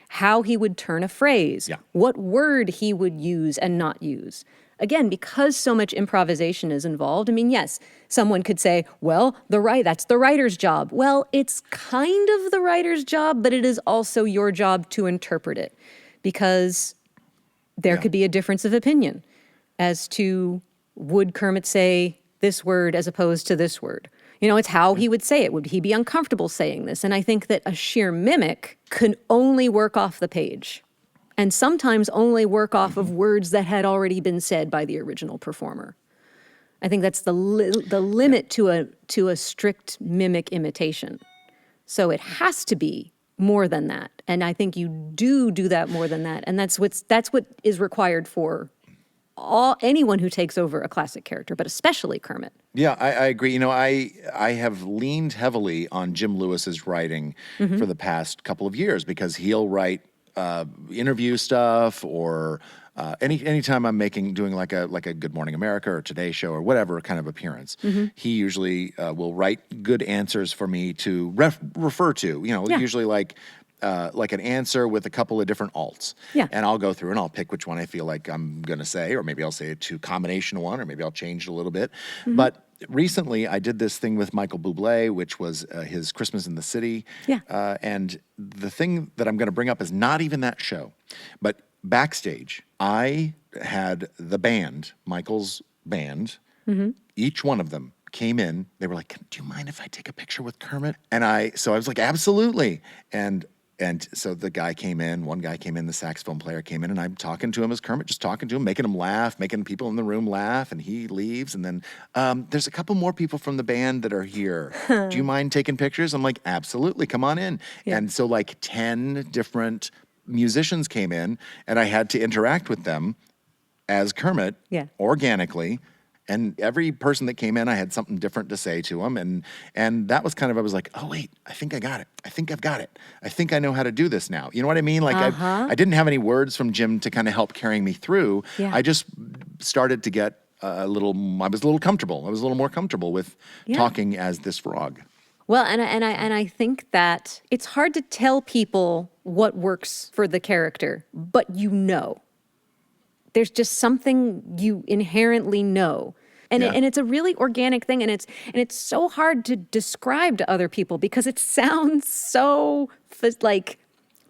how he would turn a phrase, what word he would use and not use. Again, because so much improvisation is involved, I mean, yes, someone could say, well, that's the writer's job. Well, it's kind of the writer's job, but it is also your job to interpret it because there could be a difference of opinion as to would Kermit say this word as opposed to this word. It's how he would say it. Would he be uncomfortable saying this? And I think that a sheer mimic can only work off the page. And sometimes only work off of words that had already been said by the original performer. I think that's the limit to a strict mimic imitation. So it has to be more than that, and I think you do that more than that, and that's what is required for anyone who takes over a classic character, but especially Kermit. Yeah, I agree. I have leaned heavily on Jim Lewis's writing for the past couple of years because he'll write interview stuff or anytime I'm doing like a Good Morning America or Today Show or whatever kind of appearance, he usually will write good answers for me to refer to. Usually like an answer with a couple of different alts. Yeah. And I'll go through and I'll pick which one I feel like I'm going to say, or maybe I'll say it to combination one, or maybe I'll change it a little bit. But recently I did this thing with Michael Bublé, which was his Christmas in the City. Yeah. And the thing that I'm going to bring up is not even that show, but backstage, I had the band, Michael's band, each one of them came in. They were like, do you mind if I take a picture with Kermit? So I was like, absolutely. And so the guy came in, one guy came in, the saxophone player came in, and I'm talking to him as Kermit, just talking to him, making him laugh, making people in the room laugh, and he leaves. And then there's a couple more people from the band that are here. Do you mind taking pictures? I'm like, absolutely, come on in. Yeah. And so like 10 different musicians came in, and I had to interact with them as Kermit organically. And every person that came in, I had something different to say to them. And that was I was like, oh, wait, I think I got it. I think I've got it. I think I know how to do this now. You know what I mean? Like I didn't have any words from Jim to kind of help carrying me through. Yeah. I just started to get I was a little comfortable. I was a little more comfortable with talking as this frog. Well, and I think that it's hard to tell people what works for the character, but there's just something you inherently know. And it's a really organic thing, and it's so hard to describe to other people because it sounds so like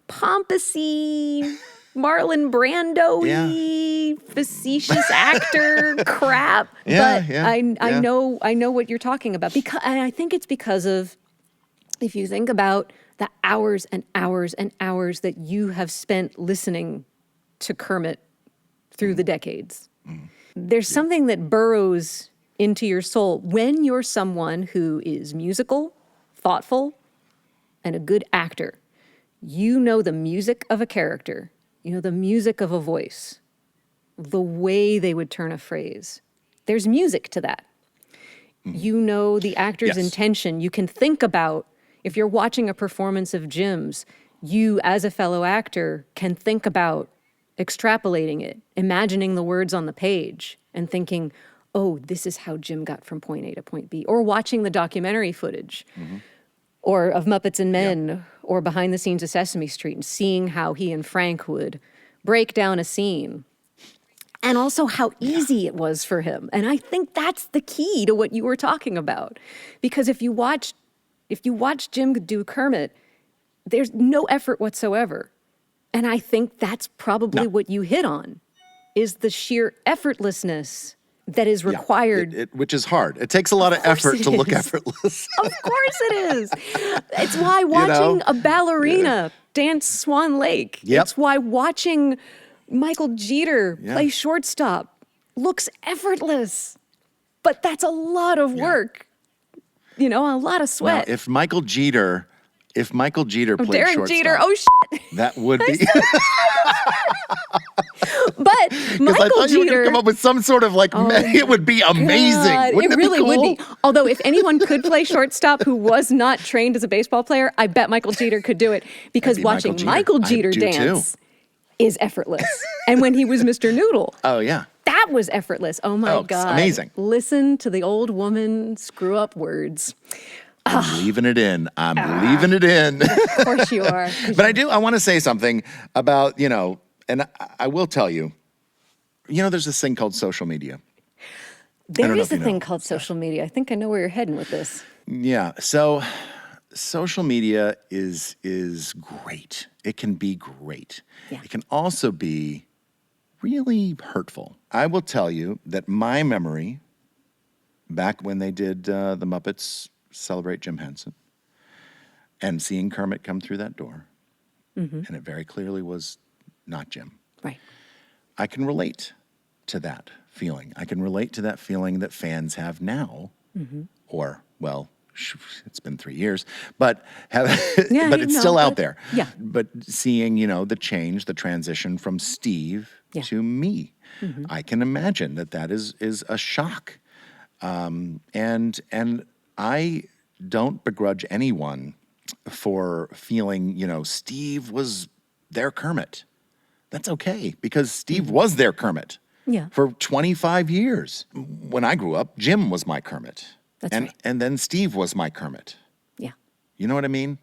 pompousy, Marlon Brando-y, facetious actor crap. Yeah, but I know what you're talking about and I think it's because of, if you think about the hours and hours and hours that you have spent listening to Kermit through the decades. There's something that burrows into your soul when you're someone who is musical, thoughtful, and a good actor, you know the music of a character, you know the music of a voice, the way they would turn a phrase. There's music to that. You know the actor's Yes. intention. You can think about, if you're watching a performance of Jim's, you as a fellow actor can think about extrapolating it, imagining the words on the page and thinking, oh, this is how Jim got from point A to point B. Or watching the documentary footage or of Muppets and Men or behind the scenes of Sesame Street and seeing how he and Frank would break down a scene. And also how easy it was for him. And I think that's the key to what you were talking about. Because if you watch Jim do Kermit, there's no effort whatsoever. And I think that's probably what you hit on, is the sheer effortlessness that is required. Which is hard. It takes a lot of effort to look effortless. Of course it is. It's why watching a ballerina dance Swan Lake. Yep. It's why watching Michael Jeter play shortstop looks effortless. But that's a lot of work. You know, a lot of sweat. Now, if Michael Jeter played Derek shortstop, Jeter, oh shit. that would be. But Because Michael I thought you were going Jeter, to come up with some sort of it would be amazing. God, Wouldn't it really be cool? would be. Although if anyone could play shortstop who was not trained as a baseball player, I bet Michael Jeter could do it, because be watching Michael Michael Jeter. Jeter I do dance is effortless. And when he was Mr. Noodle, Oh yeah. that was effortless. Oh my Oh, it's God. amazing. Listen to the old woman screw up words. I'm leaving it in. I'm leaving it in. Of course you are. But I want to say something about, and I will tell you, there's this thing called social media. There don't know is if a you thing know. called social media. I think I know where you're heading with this. Yeah. So social media is great. It can be great. Yeah. It can also be really hurtful. I will tell you that my memory, back when they did the Muppets Celebrate Jim Henson, and seeing Kermit come through that door, and it very clearly was not Jim. Right. I can relate to that feeling. I can relate to that feeling that fans have now, or, well, it's been 3 years, but but it's still out there. Yeah. But seeing, the change, the transition from Steve to me, I can imagine that is a shock. And I don't begrudge anyone for feeling, Steve was their Kermit. That's okay, because Steve was their Kermit for 25 years. When I grew up, Jim was my Kermit. That's right. And then Steve was my Kermit. Yeah. You know what I mean?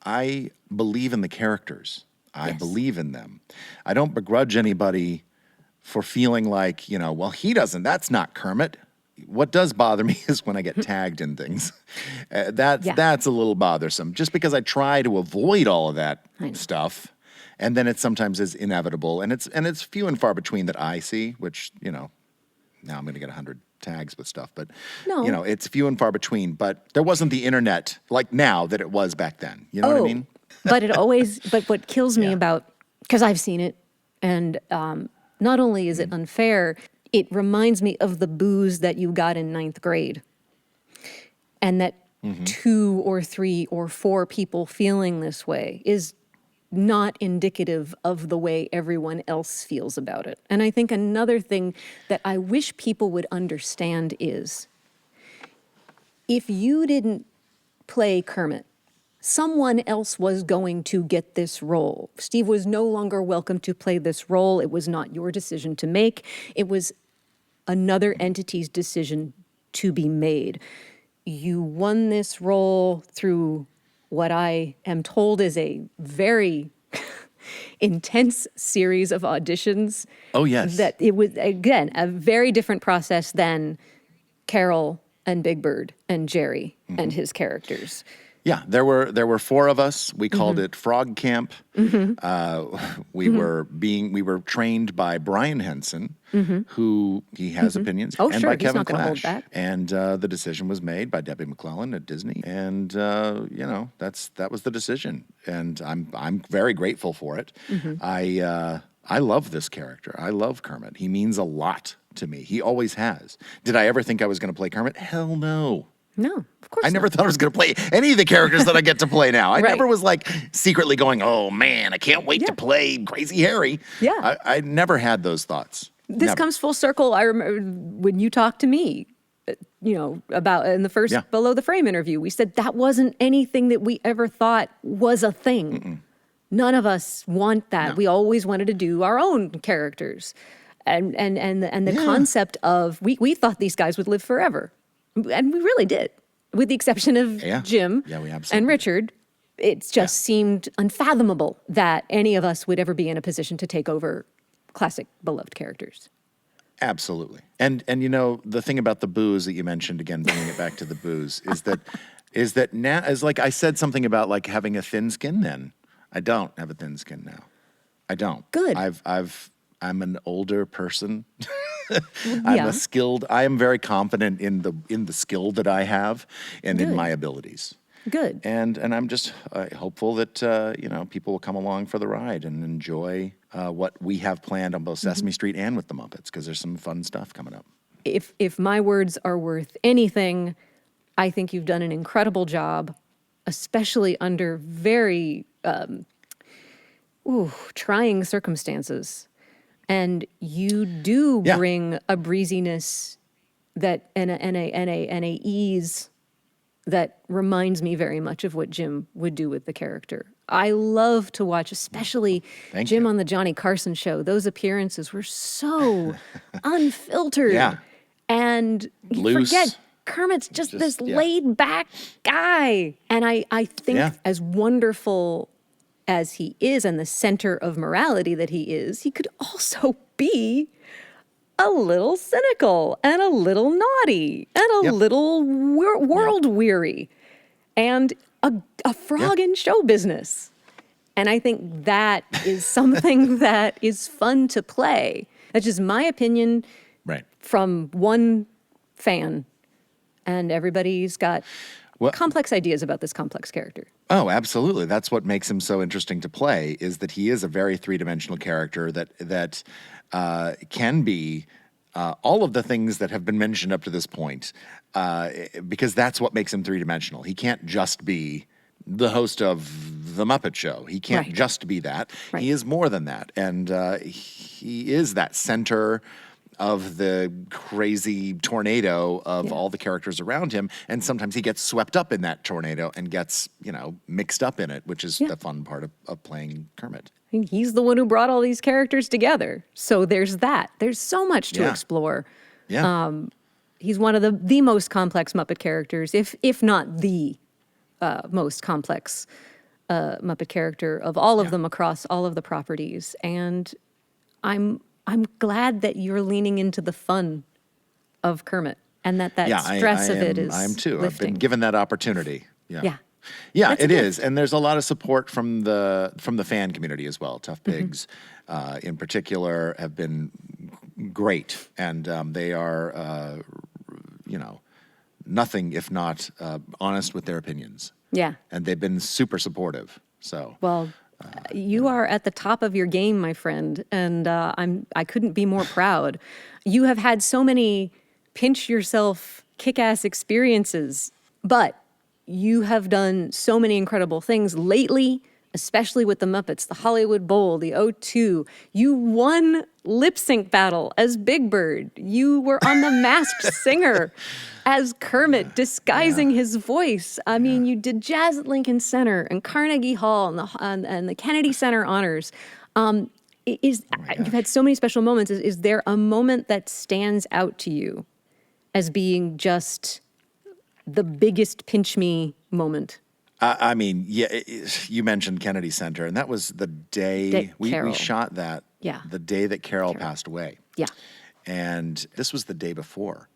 I believe in the characters. I believe in them. I don't begrudge anybody for feeling like, well, he doesn't. That's not Kermit. What does bother me is when I get tagged in things. That's a little bothersome, just because I try to avoid all of that stuff. And then it sometimes is inevitable. And it's few and far between that I see, which, now I'm going to get 100 tags with stuff. But, No. it's few and far between. But there wasn't the internet like now that it was back then. You know what I mean? But what kills me about, because I've seen it, and not only is it unfair, it reminds me of the boos that you got in 9th grade. And that 2 or 3 or 4 people feeling this way is not indicative of the way everyone else feels about it. And I think another thing that I wish people would understand is, if you didn't play Kermit, someone else was going to get this role. Steve was no longer welcome to play this role. It was not your decision to make. It was another entity's decision to be made. You won this role through what I am told is a very intense series of auditions. Oh, yes. That it was, again, a very different process than Carol and Big Bird and Jerry and his characters. Yeah, there were 4 of us. We called it Frog Camp. We were trained by Brian Henson, who he has opinions, Oh, and sure, by he's Kevin not gonna hold Clash. back. And the decision was made by Debbie McClellan at Disney, and that was the decision. And I'm very grateful for it. I love this character. I love Kermit. He means a lot to me. He always has. Did I ever think I was going to play Kermit? Hell no. No, of course I never not. thought I was going to play any of the characters that I get to play now. I Right. never was like secretly going, oh man, I can't wait Yeah. to play Crazy Harry. Yeah. I never had those thoughts. This Never. comes full circle. I remember when you talked to me, about in the first Yeah. Below the Frame interview, we said that wasn't anything that we ever thought was a thing. None of us want that. No. We always wanted to do our own characters. And the Yeah. concept of, we thought these guys would live forever. And we really did, with the exception of Yeah. Jim Yeah, we absolutely and did. Richard. It just seemed unfathomable that any of us would ever be in a position to take over classic beloved characters. Absolutely. And the thing about the booze that you mentioned, again, bringing it back to the booze, is that now, as like I said something about like having a thin skin then. I don't have a thin skin now. I don't. Good. I'm an older person. Yeah. I am very confident in the skill that I have and in Good. my abilities. Good. And I'm just hopeful that people will come along for the ride and enjoy what we have planned on both Sesame Street and with the Muppets, because there's some fun stuff coming up. If my words are worth anything, I think you've done an incredible job, especially under very trying circumstances. And you do Yeah. bring a breeziness that and a ease that reminds me very much of what Jim would do with the character. I love to watch, especially Thank Jim you. on the Johnny Carson show. Those appearances were so unfiltered. Yeah. And you Loose. forget Kermit's just this yeah. laid back guy. And I think Yeah. as wonderful as he is and the center of morality that he is, he could also be a little cynical and a little naughty and a Yep. little world weary and a frog in show business. And I think that is something that is fun to play. That's just my opinion Right. from one fan. And everybody's got Well- complex ideas about this complex character. Oh, absolutely. That's what makes him so interesting to play, is that he is a very three-dimensional character that can be all of the things that have been mentioned up to this point, because that's what makes him three-dimensional. He can't just be the host of the Muppet Show. He can't Right. just be that. Right. He is more than that. And he is that center of the crazy tornado of all the characters around him. And sometimes he gets swept up in that tornado and gets, mixed up in it, which is the fun part of playing Kermit. I mean, he's the one who brought all these characters together. So there's that. There's so much to Yeah. explore. Yeah. He's one of the most complex Muppet characters, if not the most complex Muppet character of all of them across all of the properties. And I'm glad that you're leaning into the fun of Kermit and that stress of it is I am too. I've lifting. been given that opportunity. Yeah. Yeah, That's a it gift. is, and there's a lot of support from the fan community as well. Tough Mm-hmm. Pigs, in particular, have been great, and they are, nothing if not honest with their opinions. Yeah. And they've been super supportive. So Well, you are at the top of your game, my friend, and I couldn't be more proud. You have had so many pinch yourself, kick-ass experiences, but you have done so many incredible things lately, especially with the Muppets, the Hollywood Bowl, the O2. You won lip sync battle as Big Bird. You were on The Masked Singer as Kermit, disguising his voice. I mean, you did jazz at Lincoln Center and Carnegie Hall and the Kennedy Center honors. You've had so many special moments. Is there a moment that stands out to you as being just the biggest pinch me moment? I mean, you mentioned Kennedy Center, and that was the day That we Carol. shot that. Yeah. The day that Carol passed away. Yeah. And this was the day before.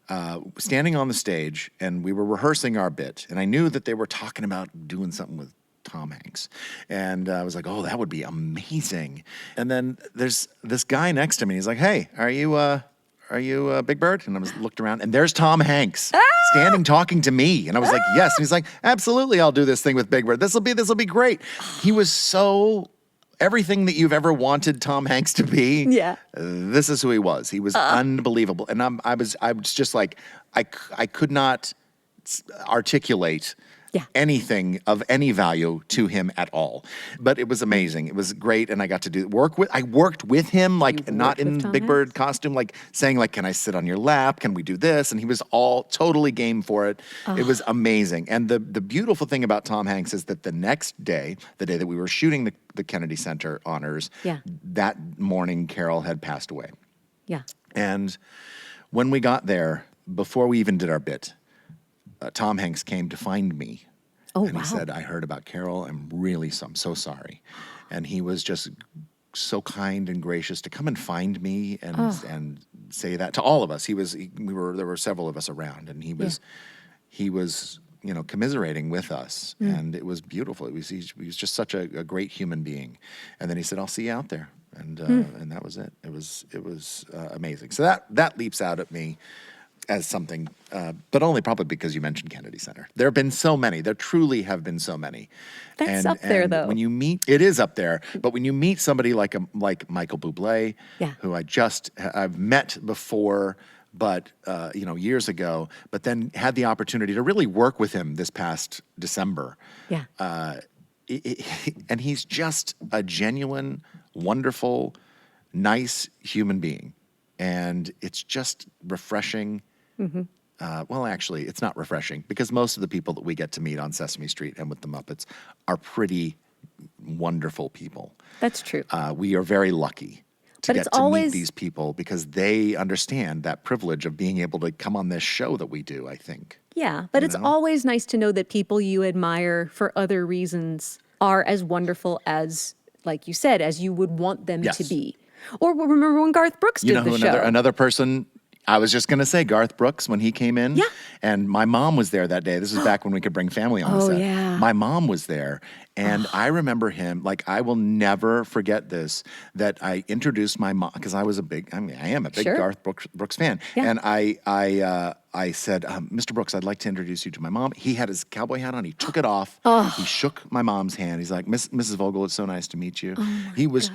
Standing on the stage, and we were rehearsing our bit, and I knew that they were talking about doing something with Tom Hanks. And I was like, oh, that would be amazing. And then there's this guy next to me. He's like, hey, are you Big Bird? And I looked around, and there's Tom Hanks standing talking to me. And I was like, yes. And he's like, absolutely, I'll do this thing with Big Bird. This'll be great. He was so everything that you've ever wanted Tom Hanks to be. Yeah. This is who he was. He was unbelievable. And I was just like, I could not articulate Yeah. anything of any value to him at all. But it was amazing. It was great, and I got to I worked with him, like You not worked with in Tom Big Bird Hanks? costume, like saying like, "Can I sit on your lap? Can we do this?" And he was all totally game for it. It was amazing. And the beautiful thing about Tom Hanks is that the next day, the day that we were shooting the Kennedy Center honors, Yeah. that morning Carol had passed away. Yeah. And when we got there, before we even did our bit, Tom Hanks came to find me. Oh, and wow. he said, "I heard about Carol. I'm so sorry." And he was just so kind and gracious to come and find me and say that to all of us. There were several of us around, and he was commiserating with us, and it was beautiful. He was just such a great human being. And then he said, "I'll see you out there," and that was it. It was amazing. So that leaps out at me as something, but only probably because you mentioned Kennedy Center. There have been so many. There truly have been so many. That's up there, though. When you meet, it is up there. But when you meet somebody like Michael Bublé, Yeah. who I've met before, but years ago, but then had the opportunity to really work with him this past December. Yeah. And he's just a genuine, wonderful, nice human being. And it's just refreshing. Well, actually, it's not refreshing because most of the people that we get to meet on Sesame Street and with the Muppets are pretty wonderful people. That's true. We are very lucky to But get it's to always- meet these people because they understand that privilege of being able to come on this show that we do, I think. Yeah, but it's know? always nice to know that people you admire for other reasons are as wonderful as, like you said, as you would want them Yes. to be. Or remember when Garth Brooks did You know the who show? another person, I was just going to say Garth Brooks when he came in. Yeah. And my mom was there that day. This was back when we could bring family on the Oh, set. yeah. My mom was there. And I remember him, like, I will never forget this, that I introduced my mom, because I am a big Sure. Garth Brooks fan. Yeah. And I said, "Mr. Brooks, I'd like to introduce you to my mom." He had his cowboy hat on. He took it off. He shook my mom's hand. He's like, Mrs. Vogel, it's so nice to meet you. He was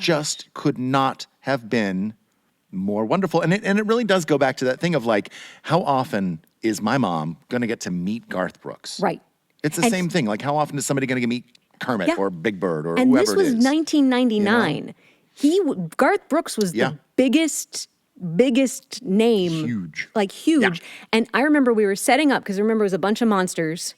could not have been more wonderful. And it really does go back to that thing of like, how often is my mom going to get to meet Garth Brooks? Right. It's the And- same thing. Like, how often is somebody going to meet Kermit Yeah. or Big Bird or And whoever this was it is? 1999. Garth Brooks was Yeah. the biggest name. Huge. Like huge. Yeah. And I remember we were setting up, because remember it was a bunch of monsters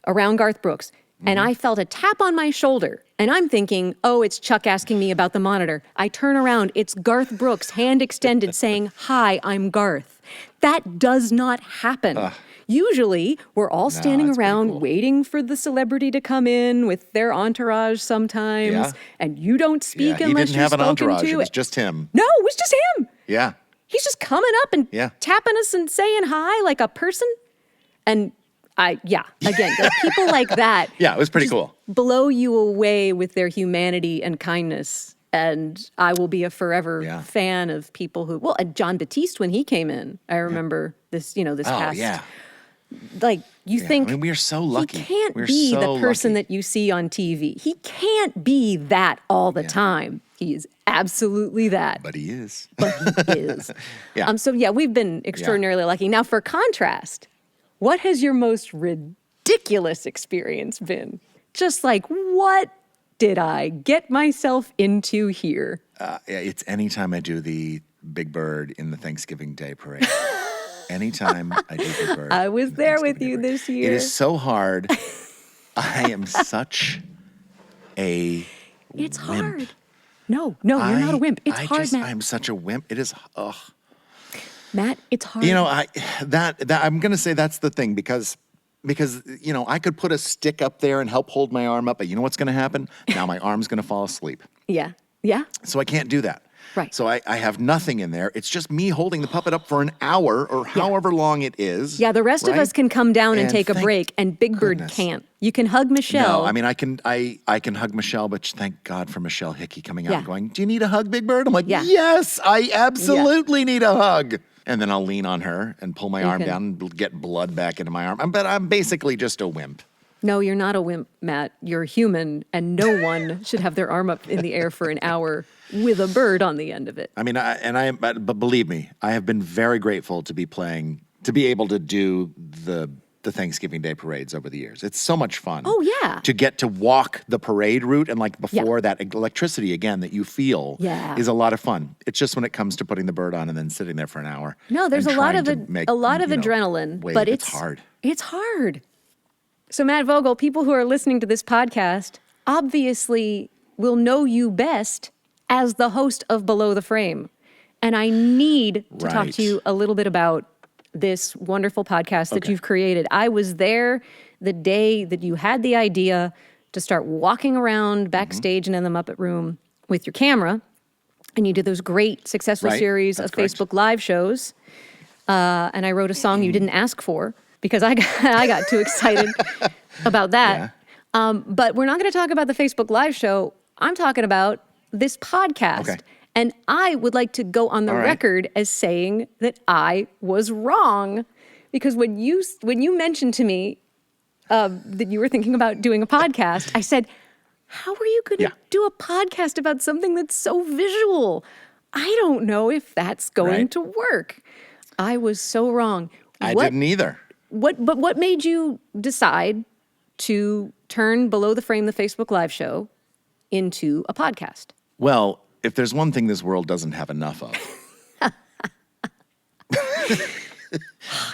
around Garth Brooks. And Mm-hmm. I felt a tap on my shoulder. And I'm thinking, oh, it's Chuck asking me about the monitor. I turn around, it's Garth Brooks, hand extended, saying, "Hi, I'm Garth." That does not happen. Usually, we're all standing that's pretty around cool. waiting for the celebrity to come in with their entourage sometimes, Yeah. and you don't speak Yeah, he unless didn't you're have an spoken entourage. to. It was just him. No, it was just him. Yeah. He's just coming up and Yeah. tapping us and saying hi like a person. And again, like people like that. Yeah, it was pretty just cool. Blow you away with their humanity and kindness. And I will be a forever Yeah. fan of people who, and John Batiste when he came in, I remember this, this Oh, past, yeah. like you Yeah. think I mean, we are so lucky. he can't We're be so the person lucky. that you see on TV. He can't be that all the time. He is absolutely that. But he is. He is. Yeah. So we've been extraordinarily lucky. Now, for contrast, what has your most ridiculous experience been? Just like, what did I get myself into here? It's anytime I do the Big Bird in the Thanksgiving Day Parade. Anytime I do Big Bird. I was in the there with Thanksgiving you Day Parade. this year. It is so hard. I am such a It's wimp. hard. No, you're not a wimp. It's hard, Matt. I'm such a wimp. It is. Matt, it's hard. I'm gonna say that's the thing because I could put a stick up there and help hold my arm up, but you know what's gonna happen? Now my arm's gonna fall asleep. Yeah. So I can't do that. Right. So I have nothing in there. It's just me holding the puppet up for an hour or however long it is. Yeah, the rest of right? us can come down and take a thank break, and Big Bird goodness. can't. You can hug Michelle. No, I mean I can hug Michelle, but thank God for Michelle Hickey coming out Yeah. and going, "Do you need a hug, Big Bird?" I'm like, Yeah. "Yes, I absolutely need a hug." And then I'll lean on her and pull my arm can- down and get blood back into my arm. But I'm basically just a wimp. No, you're not a wimp, Matt. You're human, and no one should have their arm up in the air for an hour with a bird on the end of it. I mean, but believe me, I have been very grateful to be able to do the the Thanksgiving Day parades over the years. It's so much fun. Oh, yeah. To get to walk the parade route and like before that electricity again that you feel is a lot of fun. It's just when it comes to putting the bird on and then sitting there for an hour. No, there's and a lot of trying to make, adrenaline, wave. but it's hard. It's hard. So Matt Vogel, people who are listening to this podcast obviously will know you best as the host of Below the Frame. And I need to talk to you a little bit about this wonderful podcast that you've created. I was there the day that you had the idea to start walking around backstage and in the Muppet room with your camera. And you did those great successful series of Facebook Live shows. And I wrote a song you didn't ask for because I got too excited about that. But we're not going to talk about the Facebook Live show. I'm talking about this podcast. Okay. And I would like to go on the record as saying that I was wrong, because when you mentioned to me that you were thinking about doing a podcast, I said, how are you going to do a podcast about something that's so visual? I don't know if that's going to work. I was so wrong. I didn't either. But what made you decide to turn Below the Frame, the Facebook Live show, into a podcast? Well, if there's one thing this world doesn't have enough of.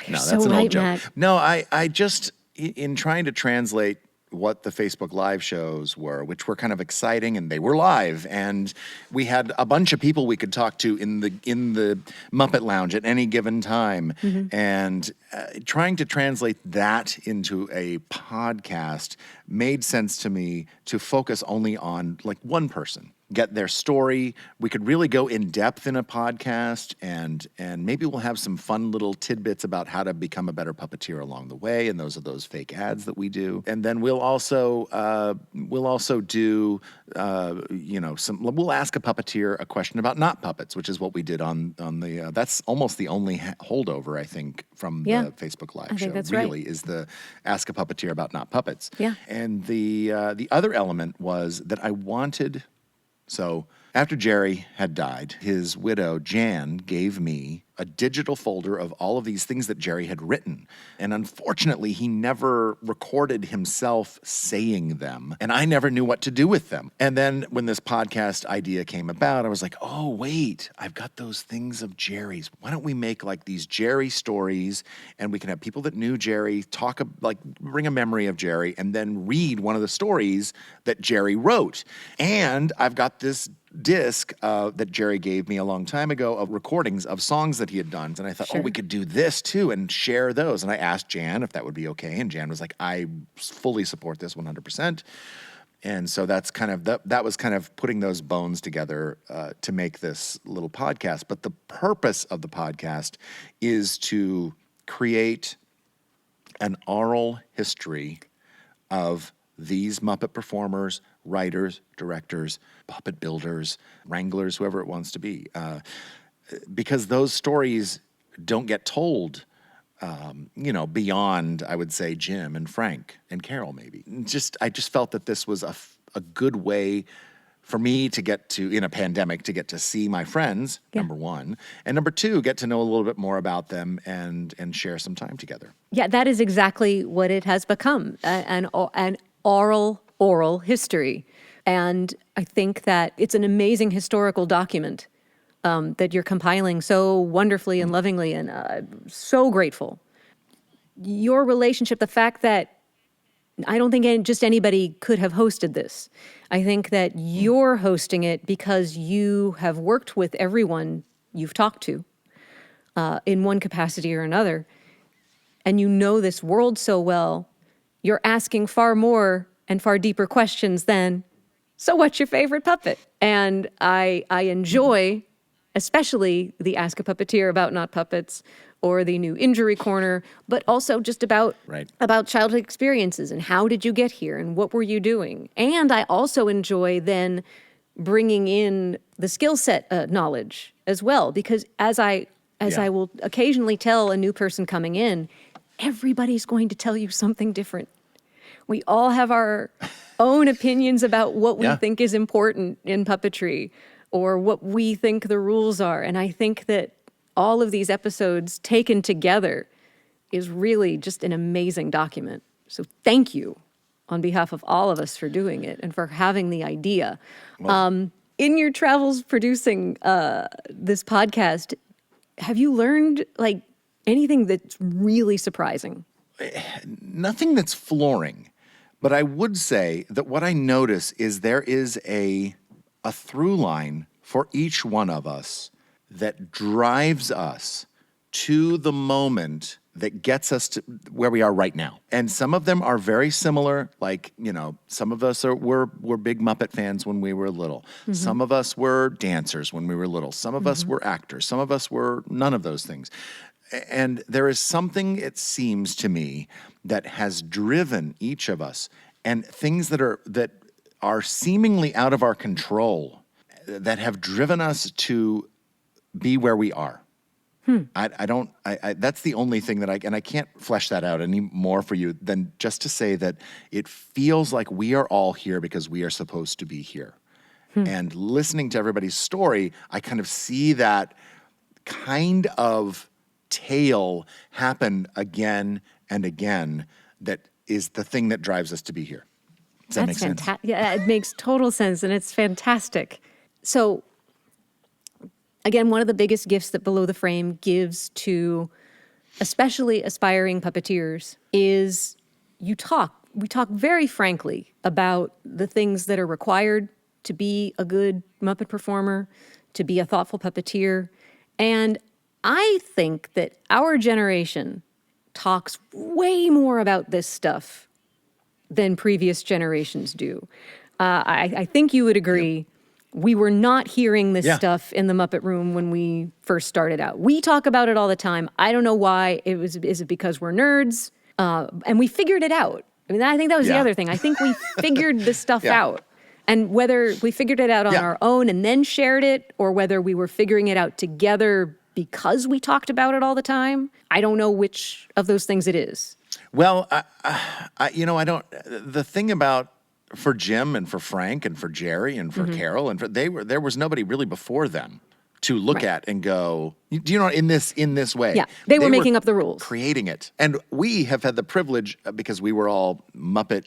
No, that's an old joke. Matt. No, I just, in trying to translate what the Facebook Live shows were, which were kind of exciting, and they were live, and we had a bunch of people we could talk to in the Muppet Lounge at any given time, and trying to translate that into a podcast made sense to me to focus only on like one person. Get their story. We could really go in depth in a podcast, and maybe we'll have some fun little tidbits about how to become a better puppeteer along the way. And those are those fake ads that we do. And then we'll also do we'll ask a puppeteer a question about not puppets, which is what we did on the that's almost the only holdover I think from the Facebook Live show. Really is the ask a puppeteer about not puppets. Yeah. And the other element was that I wanted. So after Jerry had died, his widow, Jan, gave me a digital folder of all of these things that Jerry had written. And unfortunately, he never recorded himself saying them, and I never knew what to do with them. And then when this podcast idea came about, I was like, oh, wait, I've got those things of Jerry's. Why don't we make like these Jerry stories, and we can have people that knew Jerry bring a memory of Jerry, and then read one of the stories that Jerry wrote. And I've got this disc that Jerry gave me a long time ago of recordings of songs that he had done. And I thought, we could do this too and share those. And I asked Jan if that would be okay. And Jan was like, I fully support this 100%. And so that's kind of, that was kind of putting those bones together to make this little podcast. But the purpose of the podcast is to create an oral history of these Muppet performers, writers, directors, puppet builders, wranglers, whoever it wants to be. Because those stories don't get told, beyond, I would say, Jim and Frank and Carol maybe. I just felt that this was a good way for me to get to, in a pandemic, to get to see my friends, number one, and number two, get to know a little bit more about them and share some time together. Yeah, that is exactly what it has become, an oral history. And I think that it's an amazing historical document that you're compiling so wonderfully and lovingly, and so grateful. Your relationship, the fact that I don't think just anybody could have hosted this. I think that you're hosting it because you have worked with everyone you've talked to in one capacity or another, and you know this world so well. You're asking far more and far deeper questions than, so what's your favorite puppet? And I enjoy, especially the Ask a Puppeteer about not puppets, or the new Injury Corner, but also just about childhood experiences and how did you get here and what were you doing? And I also enjoy then bringing in the skill set knowledge as well, because as I will occasionally tell a new person coming in, everybody's going to tell you something different. We all have our own opinions about what we think is important in puppetry or what we think the rules are. And I think that all of these episodes taken together is really just an amazing document. So thank you on behalf of all of us for doing it and for having the idea. In your travels producing this podcast, have you learned like anything that's really surprising? Nothing that's flooring, but I would say that what I notice is there is a through line for each one of us that drives us to the moment that gets us to where we are right now. And some of them are very similar. Like, you know, some of us were big Muppet fans when we were little. Mm-hmm. Some of us were dancers when we were little. Some of us were actors. Some of us were none of those things. And there is something, it seems to me, that has driven each of us, and things that are seemingly out of our control that have driven us to be where we are. That's the only thing that I can't flesh that out any more for you than just to say that it feels like we are all here because we are supposed to be here. And listening to everybody's story, I kind of see that kind of tale happen again and again. That is the thing that drives us to be here. Does that make sense? Yeah, it makes total sense, and it's fantastic. So, again, one of the biggest gifts that Below the Frame gives to especially aspiring puppeteers is we talk very frankly about the things that are required to be a good Muppet performer, to be a thoughtful puppeteer. And I think that our generation talks way more about this stuff than previous generations do. I think you would agree. We were not hearing this stuff in the Muppet Room when we first started out. We talk about it all the time. I don't know why. Is it because we're nerds? And we figured it out. I mean, I think that was the other thing. I think we figured this stuff out. And whether we figured it out on our own and then shared it, or whether we were figuring it out together because we talked about it all the time, I don't know which of those things it is. Well, I don't. The thing about for Jim and for Frank and for Jerry and for Carol and there was nobody really before them to look at and go, do you know, in this way? Yeah, they were making up the rules, creating it, and we have had the privilege because we were all Muppet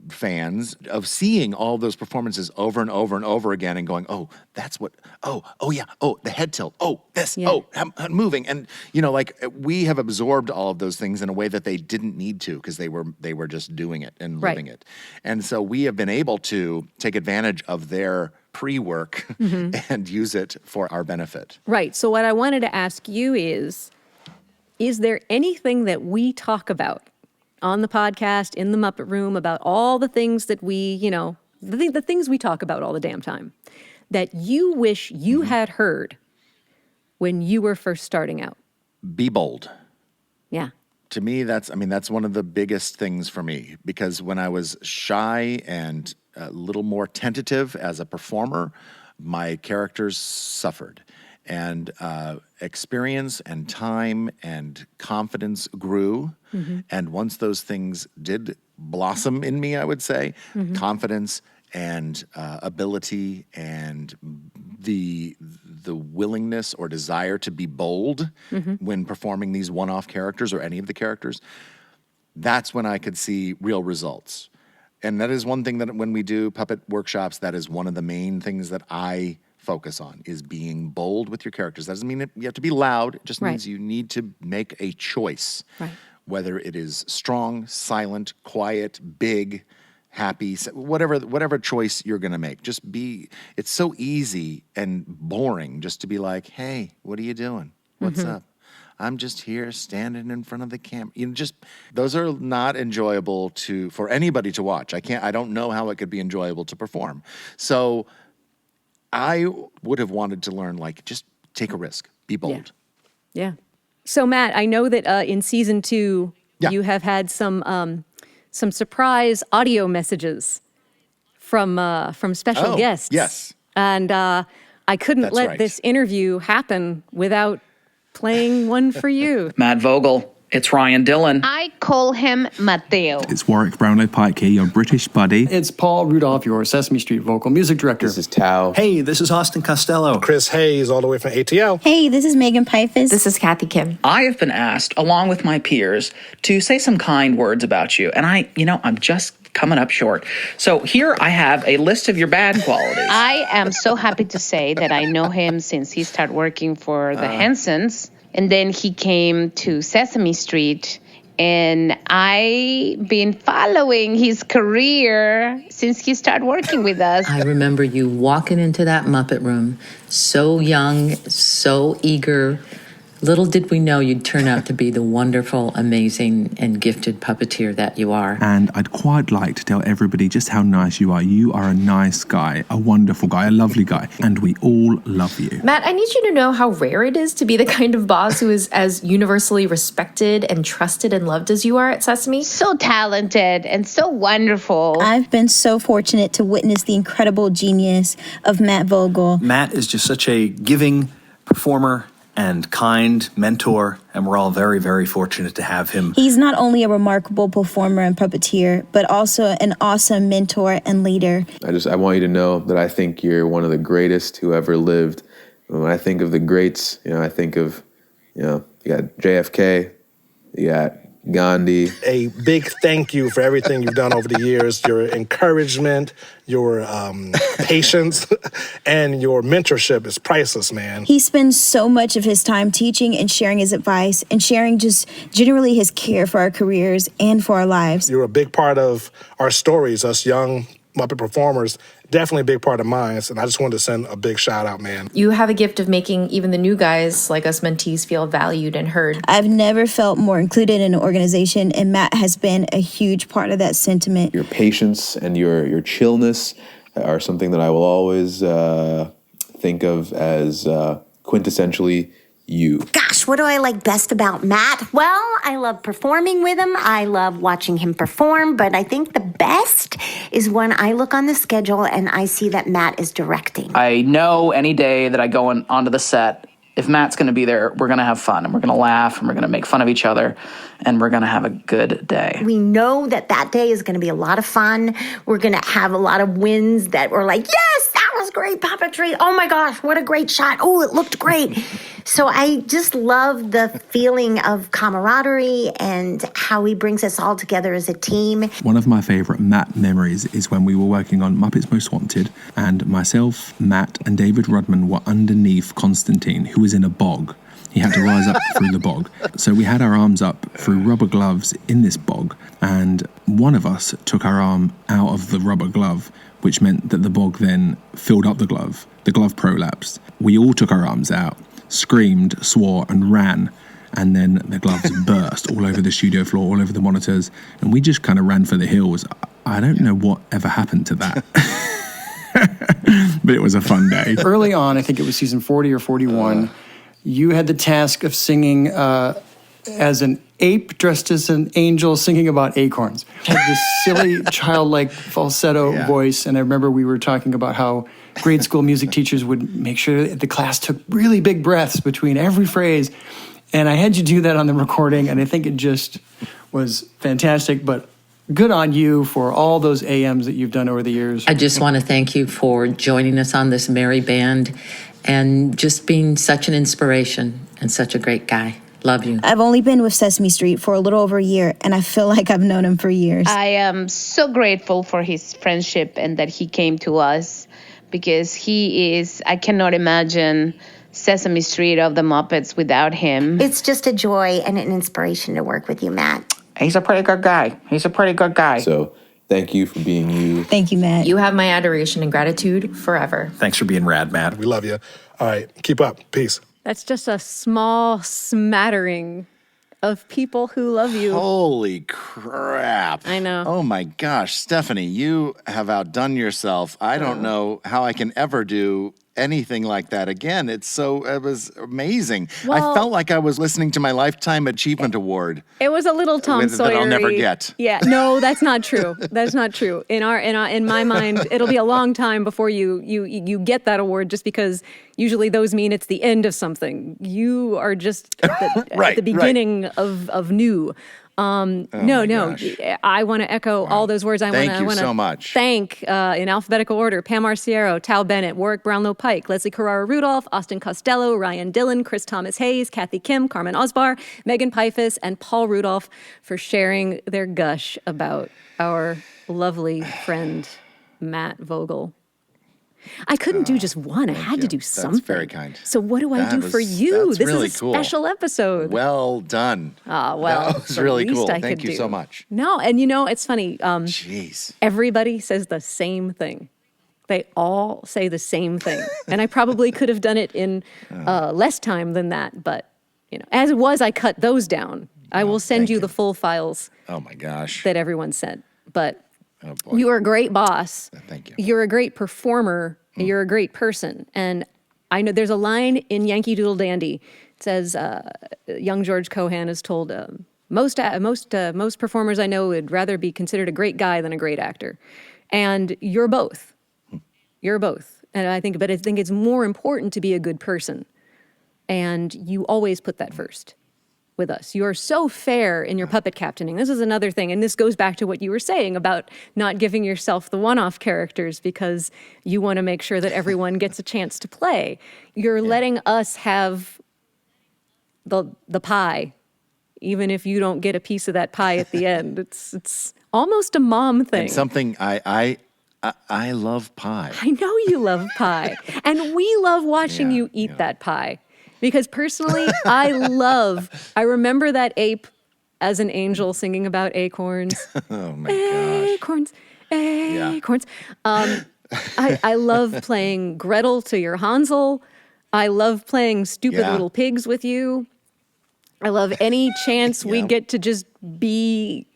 fans of seeing all those performances over and over and over again and going, oh, that's what, oh yeah, oh, the head tilt, oh, this, I'm moving. And, you know, like we have absorbed all of those things in a way that they didn't need to because they were just doing it and living it. And so we have been able to take advantage of their pre-work and use it for our benefit. Right. So what I wanted to ask you is there anything that we talk about on the podcast, in the Muppet Room, about all the things that we, you know, the things we talk about all the damn time, that you wish you had heard when you were first starting out? Be bold. Yeah. To me, that's one of the biggest things for me, because when I was shy and a little more tentative as a performer, my characters suffered. And experience and time and confidence grew. And once those things did blossom in me, I would say, confidence and ability and the willingness or desire to be bold when performing these one-off characters or any of the characters, that's when I could see real results. And that is one thing that when we do puppet workshops, that is one of the main things that I focus on, is being bold with your characters. That doesn't mean you have to be loud. It just means you need to make a choice, whether it is strong, silent, quiet, big, happy, whatever choice you're going to make. Just be, it's so easy and boring just to be like, hey, what are you doing? What's up? I'm just here standing in front of the camera. You know, just, those are not enjoyable for anybody to watch. I don't know how it could be enjoyable to perform. So I would have wanted to learn, like, just take a risk, be bold. Yeah. So Matt, I know that in season 2, you have had some surprise audio messages from special guests. Yes. And I couldn't That's let right. this interview happen without playing one for you. Matt Vogel, It's Ryan Dillon. I call him Mateo. It's Warwick Brownlow Pike here, your British buddy. It's Paul Rudolph, your Sesame Street vocal music director. This is Tao. Hey, this is Austin Costello. Chris Hayes, all the way from ATL. Hey, this is Megan Pifus. This is Kathy Kim. I have been asked, along with my peers, to say some kind words about you. And I'm just coming up short. So here I have a list of your bad qualities. I am so happy to say that I know him since he started working for the Hensons. And then he came to Sesame Street. And I've been following his career since he started working with us. I remember you walking into that Muppet room, so young, so eager. Little did we know you'd turn out to be the wonderful, amazing, and gifted puppeteer that you are. And I'd quite like to tell everybody just how nice you are. You are a nice guy, a wonderful guy, a lovely guy, and we all love you. Matt, I need you to know how rare it is to be the kind of boss who is as universally respected and trusted and loved as you are at Sesame. So talented and so wonderful. I've been so fortunate to witness the incredible genius of Matt Vogel. Matt is just such a giving performer and kind mentor, and we're all very, very fortunate to have him. He's not only a remarkable performer and puppeteer, but also an awesome mentor and leader. I want you to know that I think you're one of the greatest who ever lived. When I think of the greats, I think of, you got JFK, you got Gandhi. A big thank you for everything you've done over the years, your encouragement, your patience, and your mentorship is priceless, man. He spends so much of his time teaching and sharing his advice and sharing just generally his care for our careers and for our lives. You're a big part of our stories, us young Muppet performers, definitely a big part of mine, and I just wanted to send a big shout out, man. You have a gift of making even the new guys like us mentees feel valued and heard. I've never felt more included in an organization, and Matt has been a huge part of that sentiment. Your patience and your chillness are something that I will always think of as quintessentially you. Gosh, what do I like best about Matt? Well, I love performing with him. I love watching him perform, but I think the best is when I look on the schedule and I see that Matt is directing. I know any day that I go onto the set, if Matt's going to be there, we're going to have fun, and we're going to laugh, and we're going to make fun of each other, and we're going to have a good day. We know that day is going to be a lot of fun. We're going to have a lot of wins that we're like, yes, that was great puppetry. Oh my gosh, what a great shot. Oh, it looked great. So I just love the feeling of camaraderie and how he brings us all together as a team. One of my favourite Matt memories is when we were working on Muppets Most Wanted, and myself, Matt, and David Rudman were underneath Constantine, who was in a bog. He had to rise up through the bog. So we had our arms up through rubber gloves in this bog, and one of us took our arm out of the rubber glove, which meant that the bog then filled up the glove. The glove prolapsed. We all took our arms out, screamed, swore, and ran. And then the gloves burst all over the studio floor, all over the monitors, and we just kind of ran for the hills. I don't know what ever happened to that. But it was a fun day. Early on, I think it was season 40 or 41, you had the task of singing as an ape dressed as an angel singing about acorns. Had this silly, childlike falsetto voice, and I remember we were talking about how grade school music teachers would make sure that the class took really big breaths between every phrase. And I had you do that on the recording, and I think it just was fantastic. But good on you for all those AMs that you've done over the years. I just want to thank you for joining us on this merry band and just being such an inspiration and such a great guy. Love you. I've only been with Sesame Street for a little over a year, and I feel like I've known him for years. I am so grateful for his friendship and that he came to us, because I cannot imagine Sesame Street of the Muppets without him. It's just a joy and an inspiration to work with you, Matt. He's a pretty good guy. So thank you for being you. Thank you, Matt. You have my adoration and gratitude forever. Thanks for being rad, Matt. We love you. All right, keep up. Peace. That's just a small smattering of people who love you. Holy crap. I know. Oh my gosh, Stephanie, you have outdone yourself. I don't know how I can ever do anything like that again. It was amazing. Well, I felt like I was listening to my Lifetime Achievement Award. It was a little Tom Sawyer. That I'll never get. Yeah, no, that's not true. That's not true. In my mind, it'll be a long time before you get that award, just because usually those mean it's the end of something. You are just at the beginning of new. No. I want to echo all those words. I Thank you want so to much. thank, in alphabetical order, Pam Arciero, Tal Bennett, Warwick Brownlow Pike, Leslie Carrara Rudolph, Austin Costello, Ryan Dillon, Chris Thomas Hayes, Kathy Kim, Carmen Osbar, Megan Pifus, and Paul Rudolph for sharing their gush about our lovely friend, Matt Vogel. I couldn't do just one. I had to do something. That's very kind. So what do I do for you? That's This really is a cool. special episode. Well done. Well, that was the really least cool. I Thank could you do. so much. No, and it's funny. Jeez. Everybody says the same thing. They all say the same thing. And I probably could have done it in less time than that. But, as it was, I cut those down. I will send you the full files. Oh, my gosh. That everyone sent. But boy. you are a great boss. Thank you. You're a great performer. You're a great person. And I know there's a line in Yankee Doodle Dandy. It says, young George Cohan is told, most performers I know would rather be considered a great guy than a great actor. And you're both. You're both. And I think it's more important to be a good person. And you always put that first with us. You are so fair in your puppet captaining. This is another thing, and this goes back to what you were saying about not giving yourself the one-off characters because you want to make sure that everyone gets a chance to play. You're letting us have the pie, even if you don't get a piece of that pie at the end. It's almost a mom thing. And something I love pie. I know you love pie, and we love watching you eat that pie. Because personally, I remember that ape as an angel singing about acorns. Oh my gosh. Acorns, acorns. I love playing Gretel to your Hansel. I love playing stupid little pigs with you. I love any chance we get to just be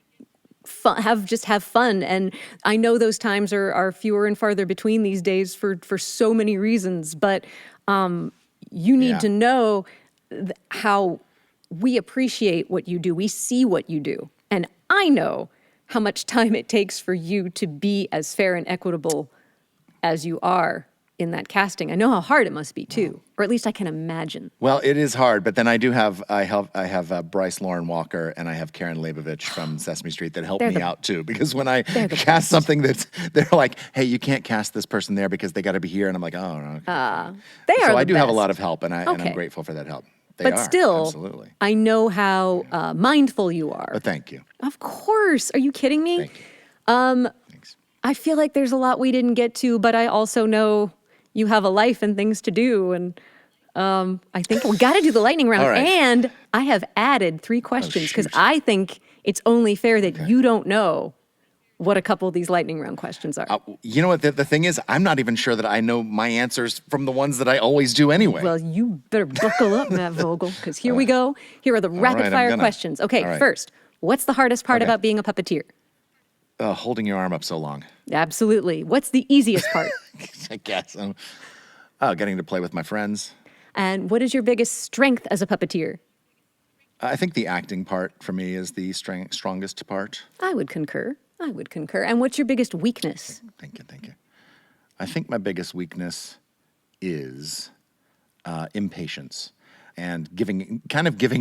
fun, have fun. And I know those times are fewer and farther between these days for so many reasons, but you need to know how we appreciate what you do. We see what you do. And I know how much time it takes for you to be as fair and equitable as you are in that casting. I know how hard it must be too, or at least I can imagine. Well, it is hard, but then I have Bryce Lauren Walker and I have Karen Leibovich from Sesame Street that help me out too. Because when I cast something they're like, hey, you can't cast this person there because they got to be here, and I'm like, oh, no. Okay. They are. So I do best. have a lot of help, and I'm grateful for that help. But still, absolutely. I know how mindful you are. But thank you. Of course. Are you kidding me? Thank you. Thanks. I feel like there's a lot we didn't get to, but I also know you have a life and things to do. And I think we got to do the lightning round. All right. And I have added 3 questions because I think it's only fair that you don't know what a couple of these lightning round questions are. You know what? The thing is, I'm not even sure that I know my answers from the ones that I always do anyway. Well, you better buckle up, Matt Vogel, because here we go. Here are the rapid fire questions. Okay, first, what's the hardest part about being a puppeteer? Holding your arm up so long. Absolutely. What's the easiest part? I guess. Getting to play with my friends. And what is your biggest strength as a puppeteer? I think the acting part for me is the strongest part. I would concur. And what's your biggest weakness? Thank you. I think my biggest weakness is impatience and giving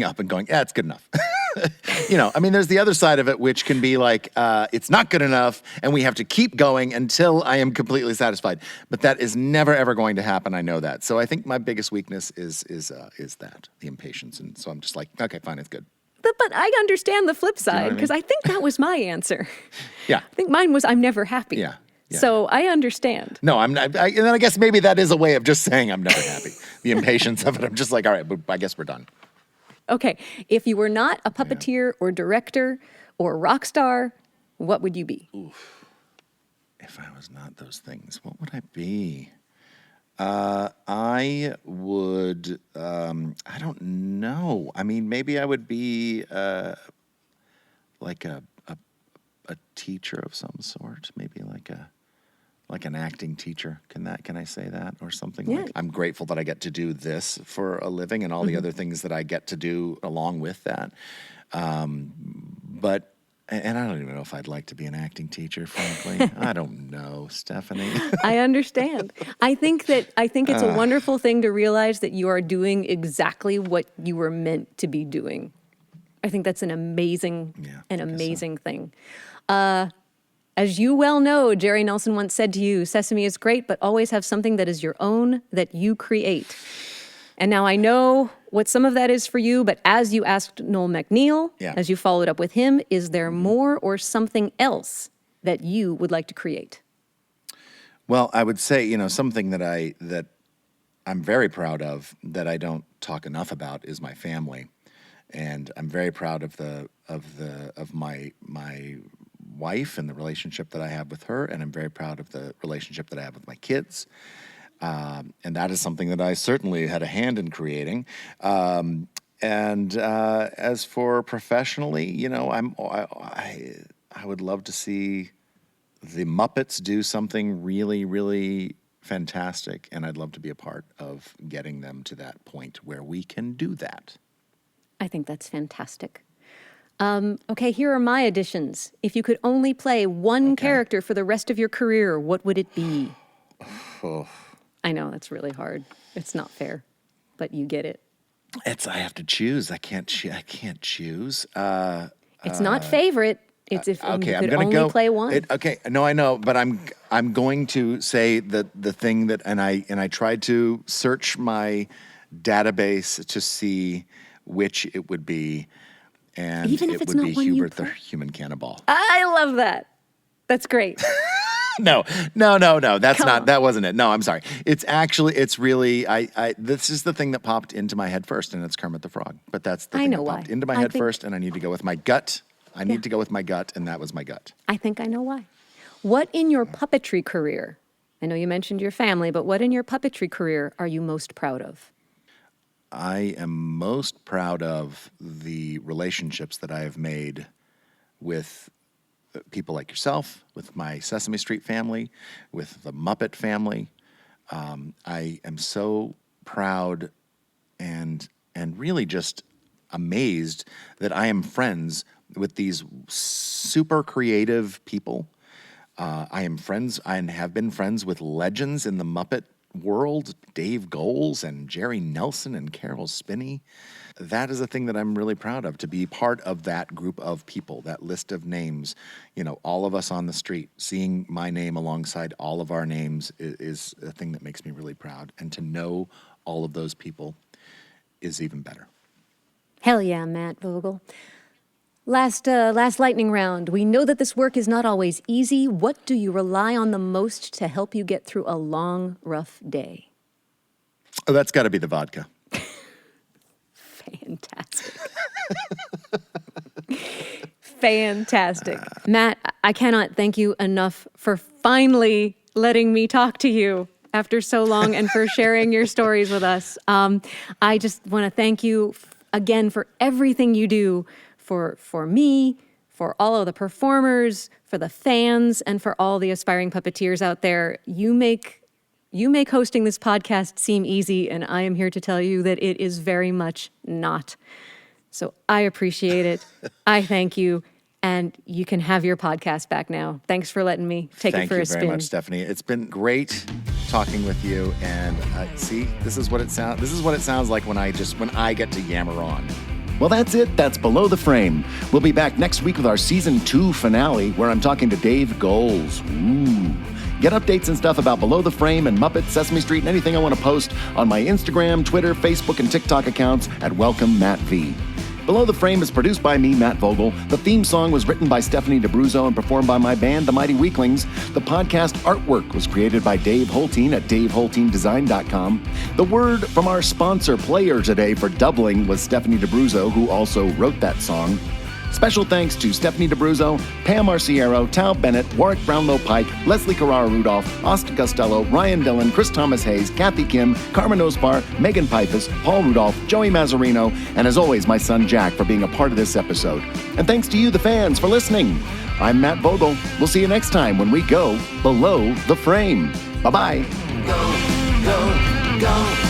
up and going, yeah, it's good enough. There's the other side of it, which can be like, it's not good enough, and we have to keep going until I am completely satisfied. But that is never, ever going to happen. I know that. So I think my biggest weakness is that, the impatience. And so I'm just like, okay, fine, it's good. But I understand the flip side, because I think that was my answer. Yeah. I think mine was, I'm never happy. Yeah. So I understand. No, I'm not. And then I guess maybe that is a way of just saying I'm never happy. The impatience of it. I'm just like, all right, but I guess we're done. Okay, if you were not a puppeteer or director or rock star, what would you be? Oof. If I was not those things, what would I be? I would, I don't know. I mean, maybe I would be like a teacher of some sort. Maybe like like an acting teacher. Can I say that or something? Yeah. Like, I'm grateful that I get to do this for a living and all the other things that I get to do along with that. But I don't even know if I'd like to be an acting teacher, frankly. I don't know, Stephanie. I understand. I think it's a wonderful thing to realize that you are doing exactly what you were meant to be doing. I think that's an amazing thing. As you well know, Jerry Nelson once said to you, Sesame is great, but always have something that is your own that you create. And now I know what some of that is for you, but as you asked Noel McNeil, as you followed up with him, is there more or something else that you would like to create? Well, I would say, something that I'm very proud of that I don't talk enough about is my family. And I'm very proud of my wife and the relationship that I have with her, and I'm very proud of the relationship that I have with my kids. And that is something that I certainly had a hand in creating. And as for professionally, I would love to see the Muppets do something really, really fantastic, and I'd love to be a part of getting them to that point where we can do that. I think that's fantastic. Okay, here are my additions. If you could only play one character for the rest of your career, what would it be? I know, that's really hard. It's not fair, but you get it. I have to choose. I can't choose. It's not favorite. It's if you could I'm only play one. No, I know, but I'm going to say that the thing that and I tried to search my database to see which it would be, and even if it it's would not be one you Hubert the play? Human Cannonball. I love that. That's great. No. That wasn't it. No, I'm sorry. It's really, this is the thing that popped into my head first, and it's Kermit the Frog. But that's the thing that popped into my head first, and I need to go with my gut. I need to go with my gut, and that was my gut. I think I know why. What in your puppetry career, I know you mentioned your family, but what in your puppetry career are you most proud of? I am most proud of the relationships that I have made with people like yourself, with my Sesame Street family, with the Muppet family. I am so proud and really just amazed that I am friends with these super creative people. I am friends and have been friends with legends in the Muppet world, Dave Goelz and Jerry Nelson and Carol Spinney. That is a thing that I'm really proud of, to be part of that group of people, that list of names. All of us on the street, seeing my name alongside all of our names is a thing that makes me really proud. And to know all of those people is even better. Hell yeah, Matt Vogel. Last lightning round. We know that this work is not always easy. What do you rely on the most to help you get through a long, rough day? Oh, that's got to be the vodka. Fantastic. Fantastic. Matt, I cannot thank you enough for finally letting me talk to you after so long and for sharing your stories with us. I just want to thank you again for everything you do for me, for all of the performers, for the fans, and for all the aspiring puppeteers out there. You make hosting this podcast seem easy, and I am here to tell you that it is very much not. So I appreciate it. I thank you, and you can have your podcast back now. Thanks for letting me take it for a spin. Thank you very much, Stephanie. It's been great talking with you, and see, this is what it sounds like when I get to yammer on. Well, that's it. That's Below the Frame. We'll be back next week with our Season 2 finale, where I'm talking to Dave Goelz. Ooh. Get updates and stuff about Below the Frame and Muppet, Sesame Street, and anything I want to post on my Instagram, Twitter, Facebook, and TikTok accounts at Welcome Matt V. Below the Frame is produced by me, Matt Vogel. The theme song was written by Stephanie D'Abruzzo and performed by my band, The Mighty Weaklings. The podcast artwork was created by Dave Holteen at DaveHolteenDesign.com. The word from our sponsor player today for doubling was Stephanie D'Abruzzo, who also wrote that song. Special thanks to Stephanie D'Abruzzo, Pam Arciero, Tal Bennett, Warwick Brownlow Pike, Leslie Carrara-Rudolph, Austin Costello, Ryan Dillon, Chris Thomas Hayes, Kathy Kim, Carmen Ospar, Megan Pipus, Paul Rudolph, Joey Mazzarino, and as always, my son Jack for being a part of this episode. And thanks to you, the fans, for listening. I'm Matt Vogel. We'll see you next time when we go below the frame. Bye-bye. Go, go, go.